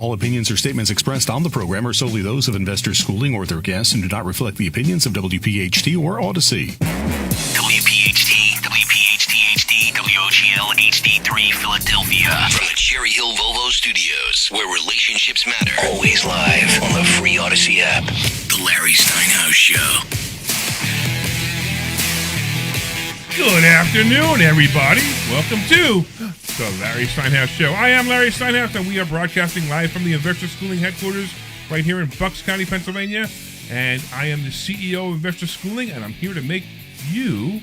All opinions or statements expressed on the program are solely those of Investors Schooling or their guests and do not reflect the opinions of WPHT or Odyssey. WPHT, WPHT-HD, WOGL HD3 Philadelphia. From the Cherry Hill Volvo Studios, where relationships matter. Always live on the free Odyssey app. The Larry Steinhouse Show. Good afternoon, everybody. Welcome to the Larry Steinhouse Show. I am Larry Steinhouse, and we are broadcasting live from the Investor Schooling headquarters right here in Bucks County, Pennsylvania. And I am the CEO of Investor Schooling, and I'm here to make you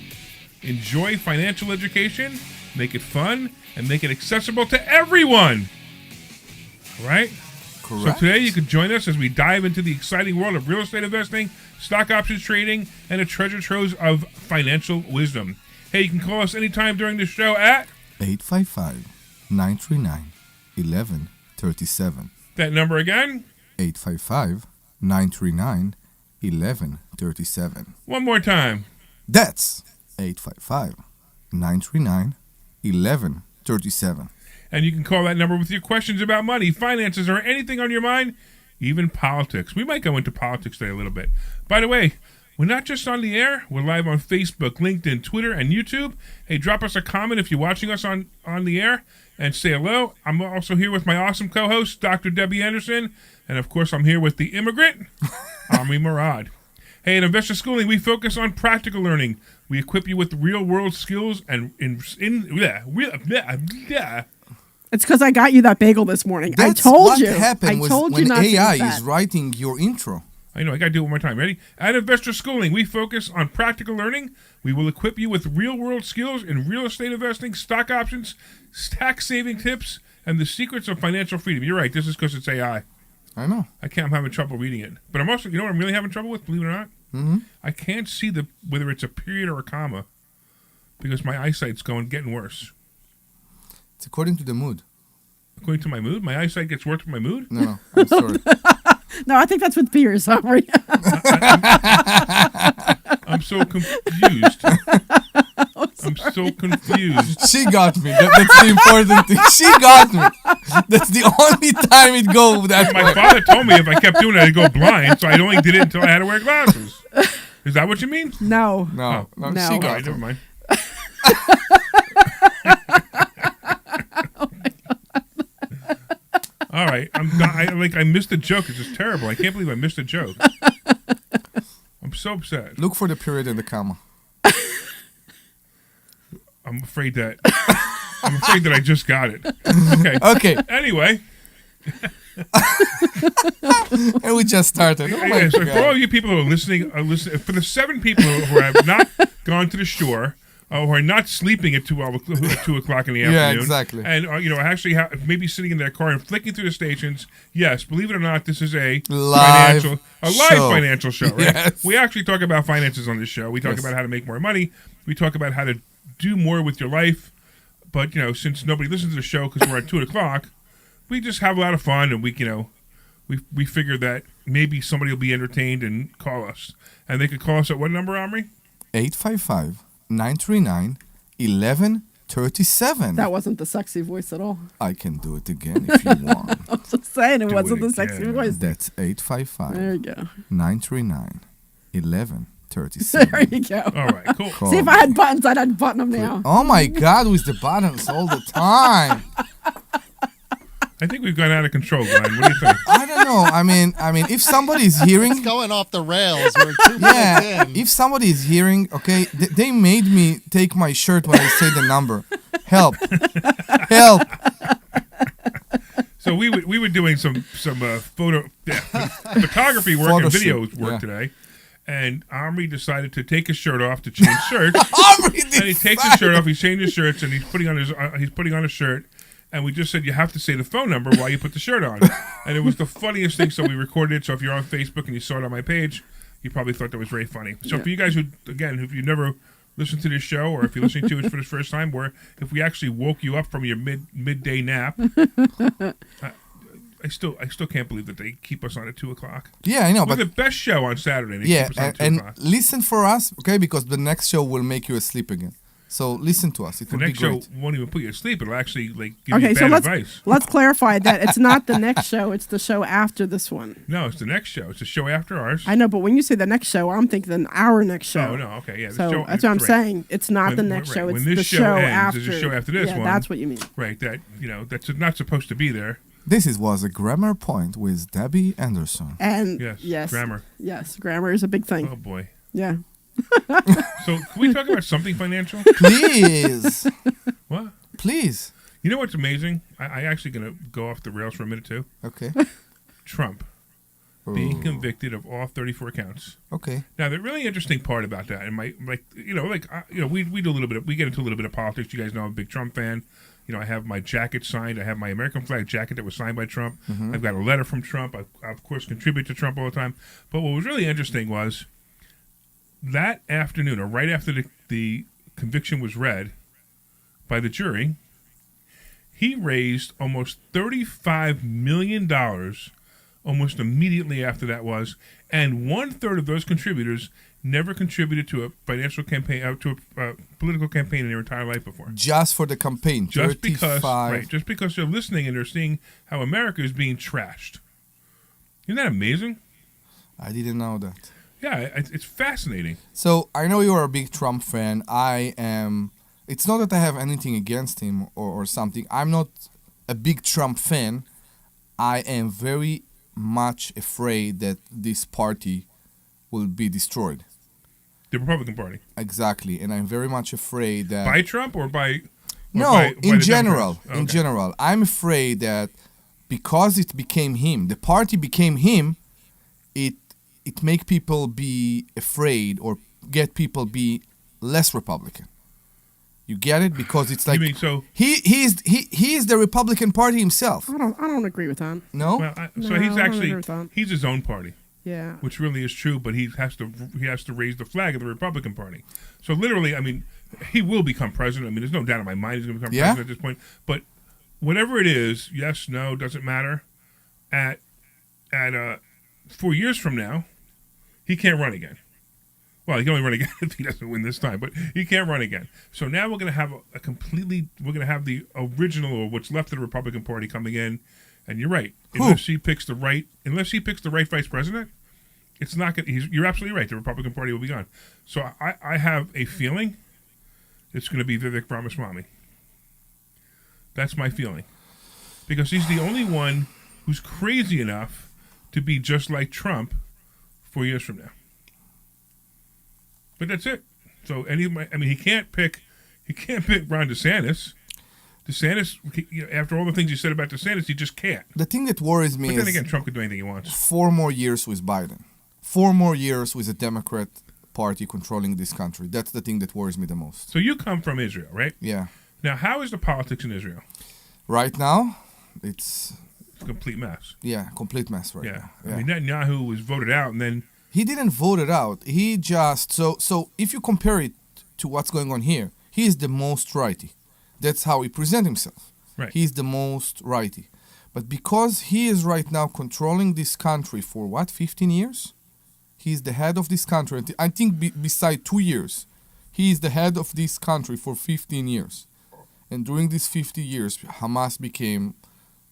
enjoy financial education, make it fun, and make it accessible to everyone. All right? Correct. So today you can join us as we dive into the exciting world of real estate investing, stock options trading, and a treasure trove of financial wisdom. Hey, you can call us anytime during the show at 855-939-1137. that number again. 855-939-1137. One more time. That's 855-939-1137. And you can call that number with your questions about money, finances, or anything on your mind, even politics. We might go into politics today a little bit. By the way, we're not just on the air. We're live on Facebook, LinkedIn, Twitter, and YouTube. Hey, drop us a comment if you're watching us on the air and say hello. I'm also here with my awesome co-host, Dr. Debbie Anderson. And, of course, I'm here with the immigrant, Omri Morad. Hey, at Investor Schooling, we focus on practical learning. We equip you with real-world skills and It's because I got you that bagel this morning. That's I told what you. happened I was told when you not AI to eat is that. writing your intro. I know, I got to do it one more time. Ready? At Investor Schooling, we focus on practical learning. We will equip you with real-world skills in real estate investing, stock options, tax-saving tips, and the secrets of financial freedom. You're right. This is because it's AI. I know. I'm having trouble reading it. But I'm also, you know what I'm really having trouble with, believe it or not? Mm-hmm. I can't see whether it's a period or a comma because my eyesight's getting worse. It's according to the mood. According to my mood? My eyesight gets worse with my mood? No, I'm sorry. No, I think that's with fears, Omri. I'm so confused. I'm so confused. She got me. That's the important thing. She got me. That's the only time it go that My way. father told me if I kept doing it, I'd go blind, so I only did it until I had to wear glasses. Is that what you mean? No. No, No. she All got right, me. never mind. All right, I missed a joke. It's just terrible. I can't believe I missed a joke. I'm so upset. Look for the period and the comma. I'm afraid that I just got it. Okay. Okay, Anyway, and we just started. Oh my so for all God. you people who are listening, for the 7 people who have not gone to the shore, who are not sleeping at 2 o'clock in the afternoon. Yeah, exactly. And, actually maybe sitting in their car and flicking through the stations. Yes, believe it or not, this is a Live live show. financial show, right? Yes. We actually talk about finances on this show. We talk Yes. about how to make more money. We talk about how to do more with your life. But, since nobody listens to the show because we're at 2 o'clock, we just have a lot of fun, and we figure that maybe somebody will be entertained and call us. And they could call us at what number, Omri? 855-939-1137. That wasn't the sexy voice at all. I can do it again if you want. I was just saying it Do wasn't it the sexy again. voice. That's There 855-939-1137. you go. All right, cool. Call See, if me. I had buttons, I'd unbutton them now. Oh my God, with the buttons all the time. I think we've gone out of control, Glenn. What do you think? I don't know. I mean, if somebody's hearing, It's going off the rails. We're 2 yeah, minutes in. if somebody is hearing, okay, they made me take my shirt when I say the number. Help. So we were doing some photography work Photo and video shoot, work yeah. today, and Omri decided to take his shirt off to change shirts. Omri And he takes his shirt off, he's changing his shirts, and he's putting on a shirt. And we just said you have to say the phone number while you put the shirt on. And it was the funniest thing. So we recorded it. So if you're on Facebook and you saw it on my page, you probably thought that was very funny. So for you guys if you never listened to this show, or if you're listening to it for the first time, where if we actually woke you up from your midday nap, I still can't believe that they keep us on at 2 o'clock. Yeah, I know, We're but the best show on Saturday. They yeah, keep us on at 2 and o'clock. listen for us, okay? Because the next show will make you asleep again. So listen to us. It The would be next show great. won't even put you to sleep. It'll actually give Okay, you so bad advice. let's clarify that it's not the next show; it's the show after this one. No, it's the next show. It's the show after ours. I know, but when you say the next show, I'm thinking our next show. Oh, no, okay, yeah. The So show, that's what I'm right. saying. It's not the When- next right, show; when it's this the show show ends, after. there's a show after this yeah, one. that's what you mean. Right, that, that's not supposed to be there. This was a grammar point with Debbie Anderson. And Yes, grammar. Yes, grammar is a big thing. Oh, boy. Yeah. So, can we talk about something financial? Please. What? Please. You know what's amazing? I actually going to go off the rails for a minute, too. Okay. Trump being Ooh. convicted of all 34 counts. Okay. Now, the really interesting part about that, and we do a little bit. We get into a little bit of politics. You guys know I'm a big Trump fan. I have my jacket signed. I have my American flag jacket that was signed by Trump. Mm-hmm. I've got a letter from Trump. I of course, contribute to Trump all the time. But what was really interesting was that afternoon, or right after the conviction was read by the jury, he raised almost $35 million almost immediately after that was, and 1/3 of those contributors never contributed to a financial campaign, to a political campaign in their entire life before. Just for the campaign. Just 35. just because they're listening and they're seeing how America is being trashed. Isn't that amazing? I didn't know that. Yeah, it's fascinating. So I know you're a big Trump fan. I am. It's not that I have anything against him or something. I'm not a big Trump fan. I am very much afraid that this party will be destroyed. The Republican Party. Exactly. And I'm very much afraid that... By Trump or by... No, by in the general. Democrats? In Okay. general. I'm afraid that because it became him, the party became him, it make people be afraid or get people be less Republican. You get it? Because it's like You mean so... he's the Republican Party himself. I don't agree with that. No? Well, so No, he's I don't actually... agree with that. He's his own party. Yeah. Which really is true, but he has to raise the flag of the Republican Party. So literally, I mean, he will become president. I mean, there's no doubt in my mind he's going to become Yeah? president at this point. But whatever it is, yes, no, doesn't matter. At 4 years from now, he can't run again. Well, he can only run again if he doesn't win this time, but he can't run again. So now we're going to have we're going to have the original, or what's left of the Republican Party coming in. And you're right. Unless he picks the right vice president, it's not going. You're absolutely right. The Republican Party will be gone. So I have a feeling it's going to be Vivek Ramaswamy. That's my feeling, because he's the only one who's crazy enough to be just like Trump 4 years from now. But that's it. So he can't pick Ron DeSantis. DeSantis, after all the things you said about DeSantis, he just can't. The thing that worries me But is then again, Trump could do anything he wants. 4 more years with Biden. 4 more years with a Democrat party controlling this country. That's the thing that worries me the most. So you come from Israel, right? Yeah. Now, how is the politics in Israel? Right now, it's It's a complete mess. complete mess right Yeah. now. I mean, Netanyahu was voted out, and then He didn't vote it out. He just so if you compare it to what's going on here, he is the most righty. That's how he presents himself. Right. He's the most righty. But because he is right now controlling this country for 15 years? He's the head of this country. I think beside 2 years, he is the head of this country for 15 years. And during these 50 years, Hamas became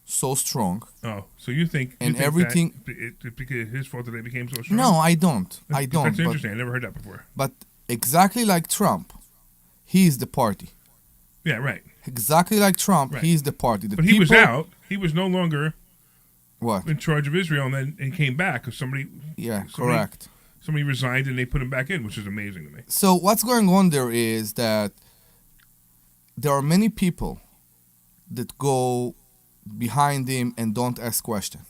so strong. Oh, so you think everything- it's because his fault that they became so strong? No, I don't. That's But, interesting. I never heard that before. but exactly like Trump, he is the party. Yeah, right. Exactly like Trump, Right. he is the party. But he was out. He was no longer What? in charge of Israel, and came back because somebody Correct. Somebody resigned and they put him back in, which is amazing to me. So what's going on there is that there are many people that go behind him and don't ask questions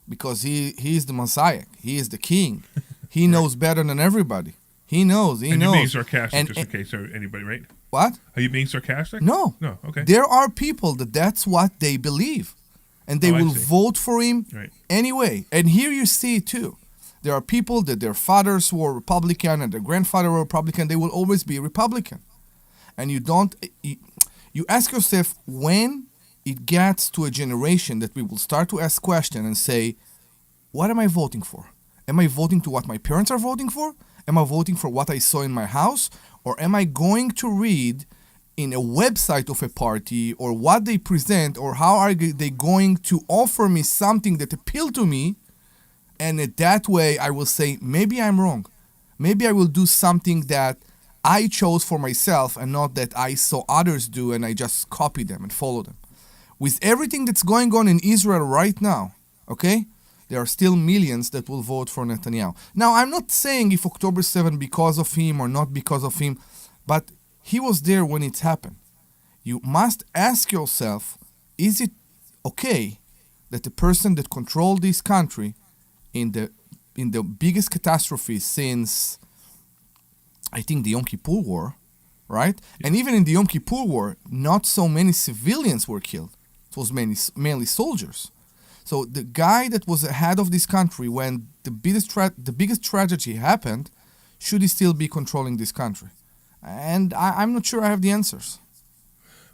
because he is the Messiah. He is the king. He knows better than everybody. He knows. And you're being sarcastic, just in case anybody, right? What? Are you being sarcastic? No. No, okay. There are people that's what they believe. And they Oh, I will see. vote for him Right. anyway. And here you see too. There are people that their fathers were Republican and their grandfather were Republican. They will always be Republican. And you ask yourself when it gets to a generation that we will start to ask questions and say, what am I voting for? Am I voting to what my parents are voting for? Am I voting for what I saw in my house? Or am I going to read in a website of a party or what they present or how are they going to offer me something that appeal to me? And that way I will say, maybe I'm wrong. Maybe I will do something that I chose for myself and not that I saw others do and I just copy them and follow them. With everything that's going on in Israel right now, okay, there are still millions that will vote for Netanyahu. Now, I'm not saying if October 7 because of him or not because of him, but he was there when it happened. You must ask yourself, is it okay that the person that controlled this country in the biggest catastrophe since, I think, the Yom Kippur War, right? Yeah. And even in the Yom Kippur War, not so many civilians were killed. It was mainly soldiers. So the guy that was ahead of this country when the biggest tragedy happened, should he still be controlling this country? And I'm not sure I have the answers.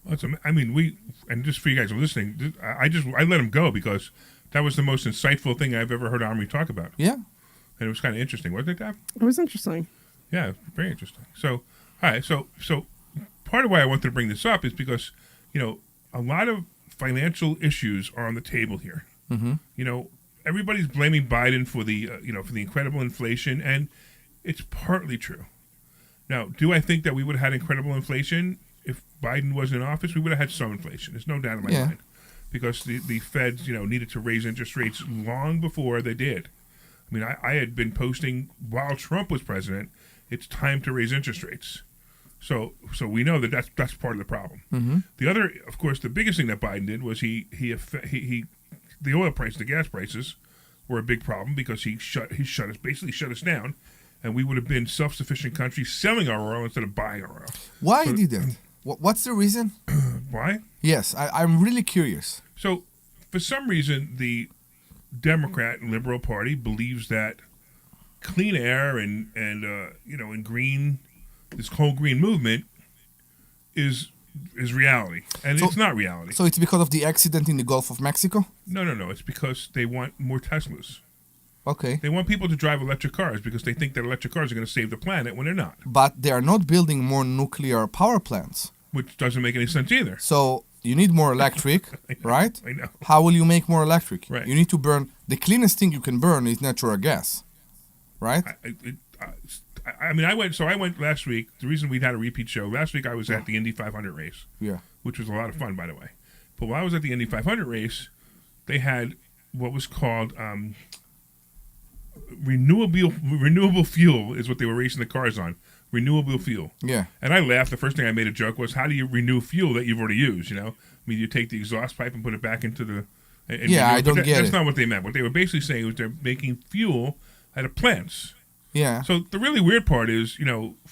Well, and just for you guys who are listening, I let him go because that was the most insightful thing I've ever heard Omri talk about. Yeah. And it was kind of interesting, wasn't it, Dad? It was interesting. Yeah, very interesting. So, all right, so part of why I wanted to bring this up is because, a lot of financial issues are on the table here. Mm-hmm. Everybody's blaming Biden for the incredible inflation, and it's partly true. Now, do I think that we would have had incredible inflation if Biden was in office? We would have had some inflation. There's no doubt in my mind. Because the feds, needed to raise interest rates long before they did. I mean, I had been posting while Trump was president, it's time to raise interest rates. So we know that's part of the problem. Mm-hmm. The other, of course, the biggest thing that Biden did was he the oil price, the gas prices were a big problem because he basically shut us down, and we would have been self-sufficient country selling our oil instead of buying our oil. Why did that? What's the reason? Why? Yes, I'm really curious. So, for some reason, the Democrat and Liberal Party believes that clean air and green, this whole green movement is reality, and it's not reality. So it's because of the accident in the Gulf of Mexico? No. It's because they want more Teslas. Okay. They want people to drive electric cars because they think that electric cars are going to save the planet when they're not. But they are not building more nuclear power plants. Which doesn't make any sense either. So you need more electric, right? I know. How will you make more electric? Right. You need to burn. The cleanest thing you can burn is natural gas, right? I went last week. The reason we had a repeat show, last week I was at the Indy 500 race. Yeah. Which was a lot of fun, by the way. But while I was at the Indy 500 race, they had what was called renewable fuel is what they were racing the cars on. Renewable fuel. Yeah. And I laughed. The first thing I made a joke was, how do you renew fuel that you've already used, I mean, you take the exhaust pipe and put it back into the... I don't get it. That's not what they meant. What they were basically saying was they're making fuel out of plants. Yeah. So the really weird part is,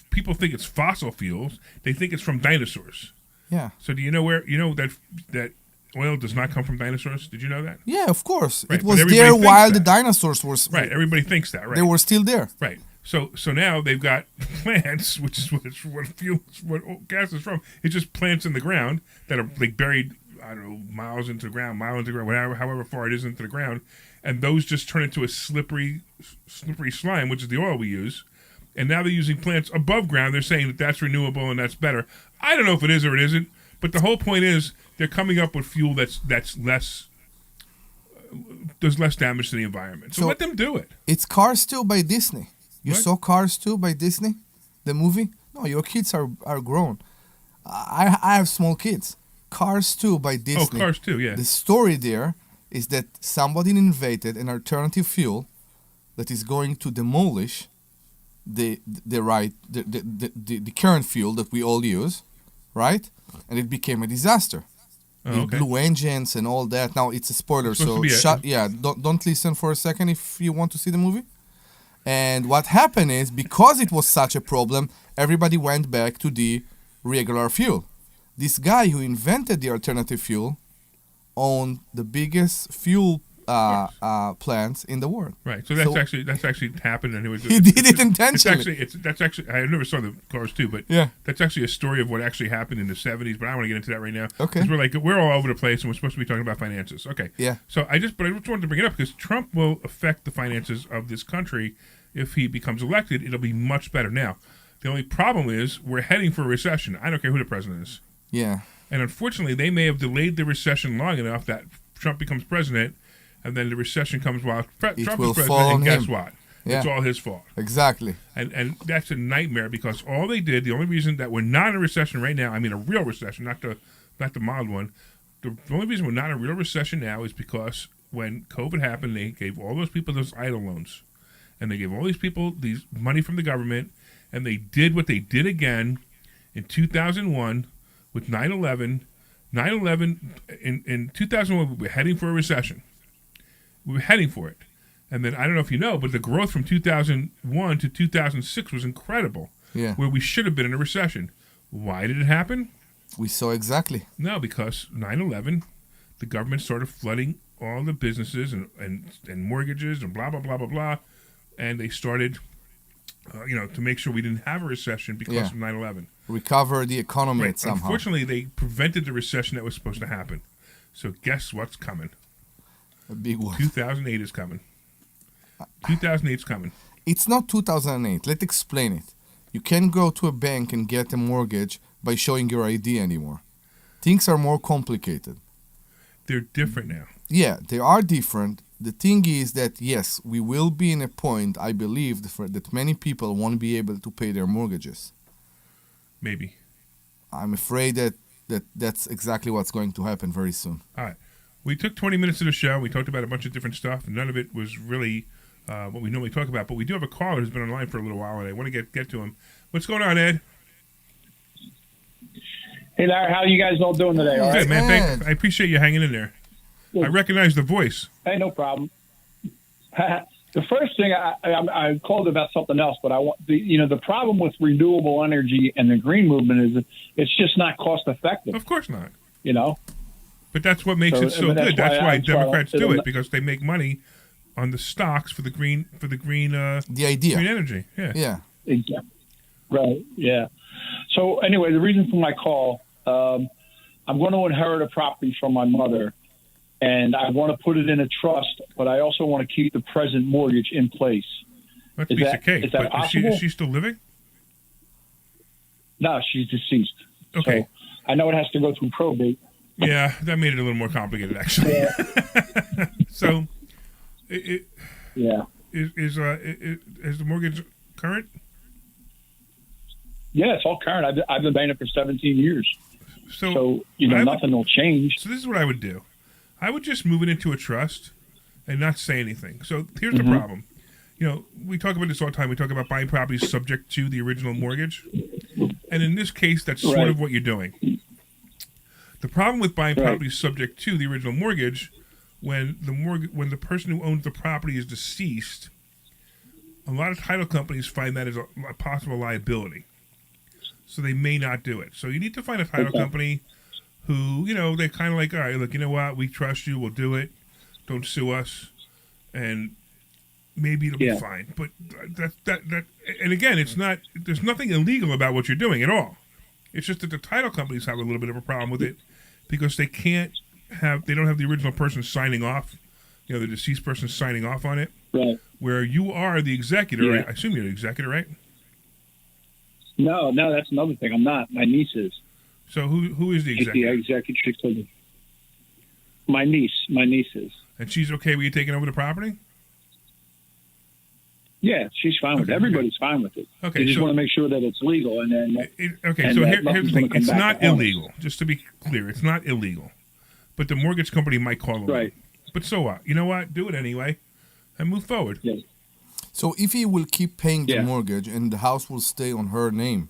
people think it's fossil fuels. They think it's from dinosaurs. Yeah. So do you know that oil does not come from dinosaurs? Did you know that? Yeah, of course. Right. It was there while the dinosaurs were... Right. Everybody thinks that, right? They were still there. Right. So now they've got plants, which is what gas is from. It's just plants in the ground that are like buried, I don't know, mile into the ground, however far it is into the ground, and those just turn into a slippery slime, which is the oil we use. And now they're using plants above ground. They're saying that that's renewable and that's better. I don't know if it is or it isn't, but the whole point is they're coming up with fuel that's less. Does less damage to the environment. So let them do it. It's Cars 2 by Disney. You saw Cars 2 by Disney? The movie? No, your kids are grown. I have small kids. Cars 2 by Disney. Oh, Cars 2, yeah. The story there is that somebody invented an alternative fuel that is going to demolish the current fuel that we all use, right? And it became a disaster. Blue engines and all that. Now it's a spoiler, so don't listen for a second if you want to see the movie. And what happened is, because it was such a problem, everybody went back to the regular fuel. This guy who invented the alternative fuel owned the biggest fuel plants in the world. Right. So that's actually happened, and he did it intentionally. That's actually I never saw the Cars 2, but that's actually a story of what actually happened in the 70s. But I don't want to get into that right now. Okay. Because we're all over the place, and we're supposed to be talking about finances. Okay. Yeah. So I just wanted to bring it up because Trump will affect the finances of this country if he becomes elected, it'll be much better. Now, the only problem is we're heading for a recession. I don't care who the president is. Yeah. And unfortunately, they may have delayed the recession long enough that Trump becomes president, and then the recession comes while Trump is president, and guess what? Yeah. It's all his fault. Exactly. And that's a nightmare because all they did, the only reason that we're not in a recession right now, I mean a real recession, not the mild one, the only reason we're not in a real recession now is because when COVID happened, they gave all those people those EIDL loans. And they gave all these people these money from the government, and they did what they did again in 2001 with 9/11. 9/11, in 2001, we were heading for a recession. We were heading for it. And then, I don't know if you know, but the growth from 2001 to 2006 was incredible. Yeah. Where we should have been in a recession. Why did it happen? We saw exactly. No, because 9/11, the government started flooding all the businesses and mortgages and blah, blah, blah, blah, blah. And they started, to make sure we didn't have a recession because of 9/11. Recover the economy somehow. Unfortunately, they prevented the recession that was supposed to happen. So guess what's coming? A big one. 2008 is coming. 2008 is coming. It's not 2008. Let's explain it. You can't go to a bank and get a mortgage by showing your ID anymore. Things are more complicated. They're different now. Yeah, they are different. The thing is that, yes, we will be in a point, I believe, that many people won't be able to pay their mortgages. Maybe. I'm afraid that's exactly what's going to happen very soon. All right. We took 20 minutes of the show. We talked about a bunch of different stuff. None of it was really what we normally talk about. But we do have a caller who's been online for a little while, and I want to get to him. What's going on, Ed? Hey, Larry, how are you guys all doing today? All Good, right? man. Thanks. I appreciate you hanging in there. Good. I recognize the voice. Hey, no problem. The first thing I called about something else, but I want the problem with renewable energy and the green movement is it's just not cost effective. Of course not. But that's what makes it so good. That's why Democrats do it, because they make money on the stocks for the green the idea. Green energy. Yeah. Exactly. Right. Yeah. So anyway, the reason for my call, I'm going to inherit a property from my mother, and I want to put it in a trust, but I also want to keep the present mortgage in place. That's a piece of cake. Is that possible? Is she still living? No, she's deceased. Okay. So I know it has to go through probate. Yeah, that made it a little more complicated, actually. Yeah. So, yeah. Is the mortgage current? Yeah, it's all current. I've been paying it for 17 years. So nothing will change. So this is what I would do. I would just move it into a trust and not say anything. So here's the Mm-hmm. problem. We talk about this all the time. We talk about buying properties subject to the original mortgage. And in this case, that's sort of what you're doing. The problem with buying properties subject to the original mortgage, when the person who owns the property is deceased, a lot of title companies find that as a possible liability. So they may not do it. So you need to find a title company who, they're kind of like, all right, look, you know what? We trust you. We'll do it. Don't sue us. And maybe it'll be fine. But that and again, there's nothing illegal about what you're doing at all. It's just that the title companies have a little bit of a problem with it because they don't have the original person signing off, the deceased person signing off on it. Right. Where you are the executor. Yeah. Right? I assume you're the executor, right? No, that's another thing. I'm not. My niece is. So who is the She's the executor? executive. My niece is. And she's okay with you taking over the property? Yeah, she's fine with it. Everybody's fine with it. Okay, You just so- want to make sure that it's legal, and then Okay, and so that here's the nothing's thing. gonna come It's back not to haunt us. illegal. Just to be clear, it's not illegal. But the mortgage company might call it. Right. But so what? You know what? Do it anyway and move forward. Yeah. So if he will keep paying the Yeah. mortgage and the house will stay on her name,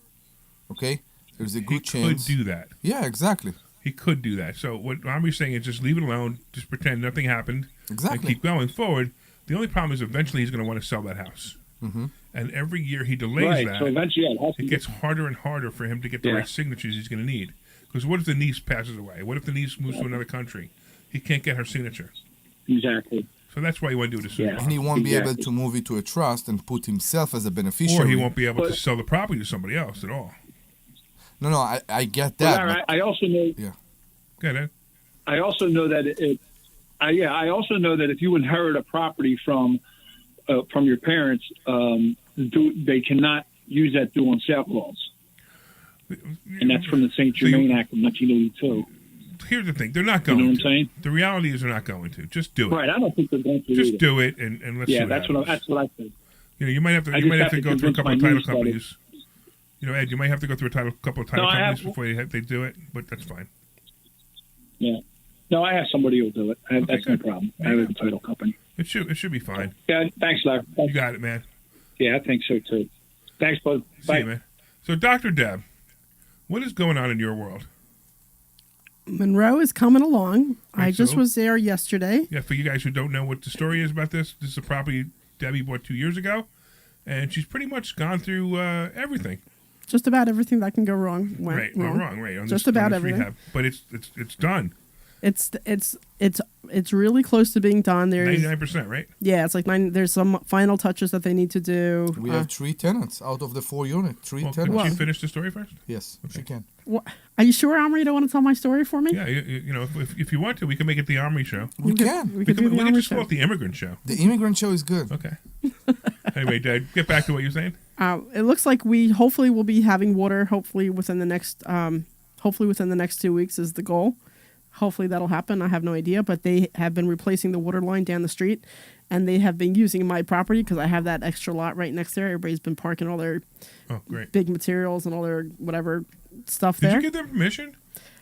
okay? There's a good He chance. could do that. Yeah, exactly. He could do that. So what Omri's saying is just leave it alone. Just pretend nothing happened. And Exactly. keep going forward. The only problem is eventually he's going to want to sell that house. Mm-hmm. And every year he delays Right. that. So eventually, it has to It gets harder and harder for him to get the Yeah. right signatures he's going to need. Because what if the niece passes away? What if the niece moves to another country? He can't get her signature. Exactly. So that's why you want to do it as soon as Yeah. And he possible. won't be able Exactly. to move it to a trust and put himself as a Or beneficiary. he won't be able to But- sell the property to somebody else at all. No, I get But that. Larry, I also know. Good, Ed? I also know that I also know that if you inherit a property from from your parents, they cannot use that due on sale clause. And that's from the St. Germain Act of 1982. Here's the thing: they're not going. You know what to. I'm saying? The reality is they're not going to. Just do it. Right. I don't think they're going to. Just either. do it, and let's. Yeah, see what that's what I think. You know, you might have to. I You just might have have to to go through a convince couple my of title niece that companies. You know, Ed, you might have to go through a couple of title No, I companies have- before they do it, but that's fine. Yeah. No, I have somebody who'll do it. That's no good. problem. Yeah. I have a title company. It should be fine. Yeah. Thanks, Larry. You got it, man. Yeah, I think so too. Thanks, bud. See Bye. you, man. So, Dr. Deb, what is going on in your world? Monroe is coming along. I Right, just so? was there yesterday. Yeah, for you guys who don't know what the story is about this is a property Debbie bought 2 years ago, and she's pretty much gone through everything. Just about everything that can go wrong went Right, wrong. right. On Just this, about on this everything. rehab. But it's done. It's really close to being done. There's 99%, right? yeah, it's like there's some final touches that they need to do. We have 3 tenants out of the 4 units. Three Well, tenants. could you finish the story first? Yes, she can. Are you sure, Omri, you don't want to tell my story for me? Yeah, you know, if you want to, we can make it the Omri show. We can. We could do We the can Omri just call show. it the Immigrant Show. The immigrant show is good. Okay. Anyway, Dad, get back to what you're saying. It looks like we hopefully will be having water. Hopefully within the next 2 weeks is the goal. Hopefully that'll happen. I have no idea, but they have been replacing the water line down the street, and they have been using my property because I have that extra lot right next there. Everybody's been parking all their Oh, great. big materials and all their whatever stuff Did there. you give them permission?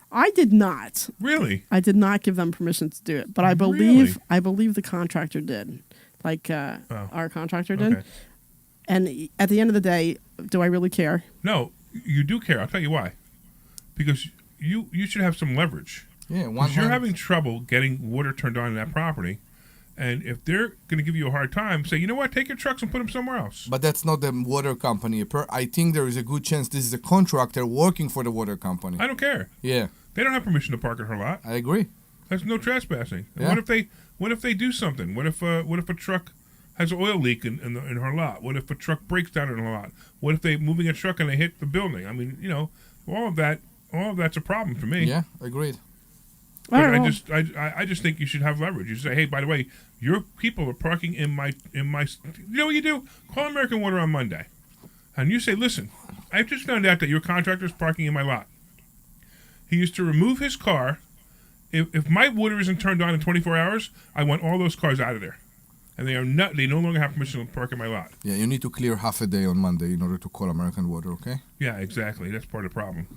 I did not. Really? I did not give them permission to do it, but I believe the contractor did, like our contractor did. Okay. And at the end of the day, do I really care? No, you do care. I'll tell you why. Because you should have some leverage. Yeah, Because you're having trouble getting water turned on in that property. And if they're going to give you a hard time, say, you know what, take your trucks and put them somewhere else. But that's not the water company. I think there is a good chance this is a contractor working for the water company. I don't care. Yeah, They don't have permission to park at her lot. I agree. That's no trespassing. And Yeah. What if they do something? What if a truck has an oil leak in her lot? What if a truck breaks down in her lot? What if they moving a truck and they hit the building? I mean, you know, all of that's a problem for me. Yeah, agreed. But All right, I just think you should have leverage. You say, hey, by the way, your people are parking in my. You know what you do? Call American Water on Monday, and you say, listen, I just found out that your contractor's parking in my lot. He used to remove his car. If my water isn't turned on in 24 hours, I want all those cars out of there, and they no longer have permission to park in my lot. Yeah, you need to clear half a day on Monday in order to call American Water, okay? Yeah, exactly. That's part of the problem.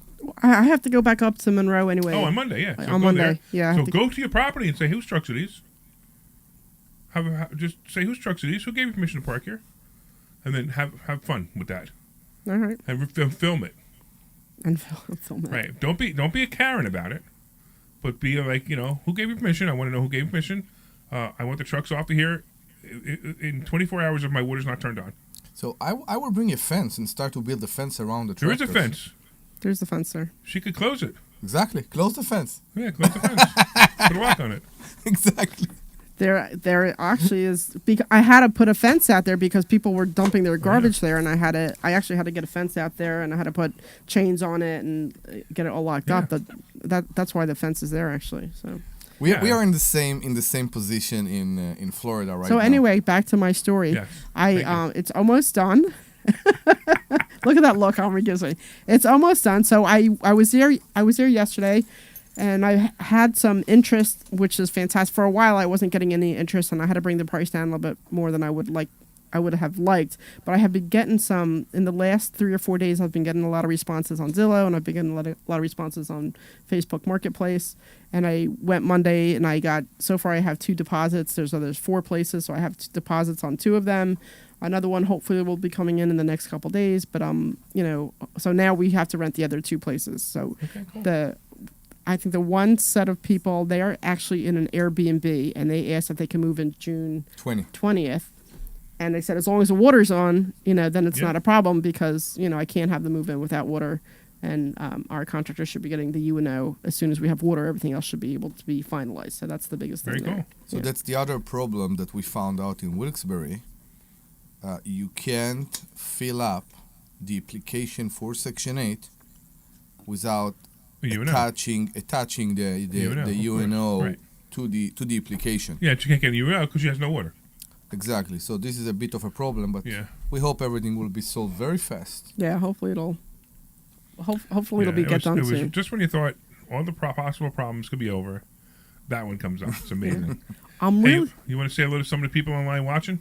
I have to go back up to Monroe anyway. Oh, on Monday, yeah. On go Monday, there. yeah, I So have to- go to your property and say, whose trucks are these? Just say, whose trucks are these? Who gave you permission to park here? And then have fun with that. All right, And film it. and film it. Right. Don't be a Karen about it. But be like, you know, who gave you permission? I want to know who gave you permission. I want the trucks off of here in 24 hours if my water's not turned on. So I will bring a fence and start to build a fence around the There is tractors. a fence. There's the fence there. She could close it. Exactly. Close the fence. Yeah, close the fence. Put a lock on it. Exactly. There actually is. I had to put a fence out there because people were dumping their garbage there, and I actually had to get a fence out there, and I had to put chains on it and get it all locked up. That's why the fence is there actually. So. We Yeah. are in the same position in Florida right So now. anyway, back to my story. Yes. Thank you. It's almost done. Look at that look Omri gives me. It's almost done. So I was there yesterday, and I had some interest, which is fantastic. For a while, I wasn't getting any interest, and I had to bring the price down a little bit more than I would have liked. But I have been getting some in the last 3 or 4 days. I've been getting a lot of responses on Zillow, and I've been getting a lot of responses on Facebook Marketplace. And I went Monday, and so far I have 2 deposits. There's 4 places, so I have 2 deposits on 2 of them. Another one hopefully will be coming in the next couple days. But so now we have to rent the other 2 places. So Okay, cool. I think the one set of people, they are actually in an Airbnb, and they asked if they can move in June 20th. And they said, as long as the water's on, then it's Yeah. not a problem because, I can't have them move in without water. And our contractor should be getting the UNO as soon as we have water. Everything else should be able to be finalized. So that's the biggest Very thing there. cool. So Yeah. that's the other problem that we found out in Wilkes-Barre. You can't fill up the application for Section 8 without UNO. attaching the UNO, the of course. UNO Right. to the application. Yeah, she can't get a UNO because she has no water. Exactly. So this is a bit of a problem, but Yeah. we hope everything will be solved very fast. Yeah, hopefully it'll. Hopefully it'll be get done it was soon. just when you thought all the possible problems could be over, that one comes up. It's amazing. I'm Hey, really. you want to say hello to some of the people online watching?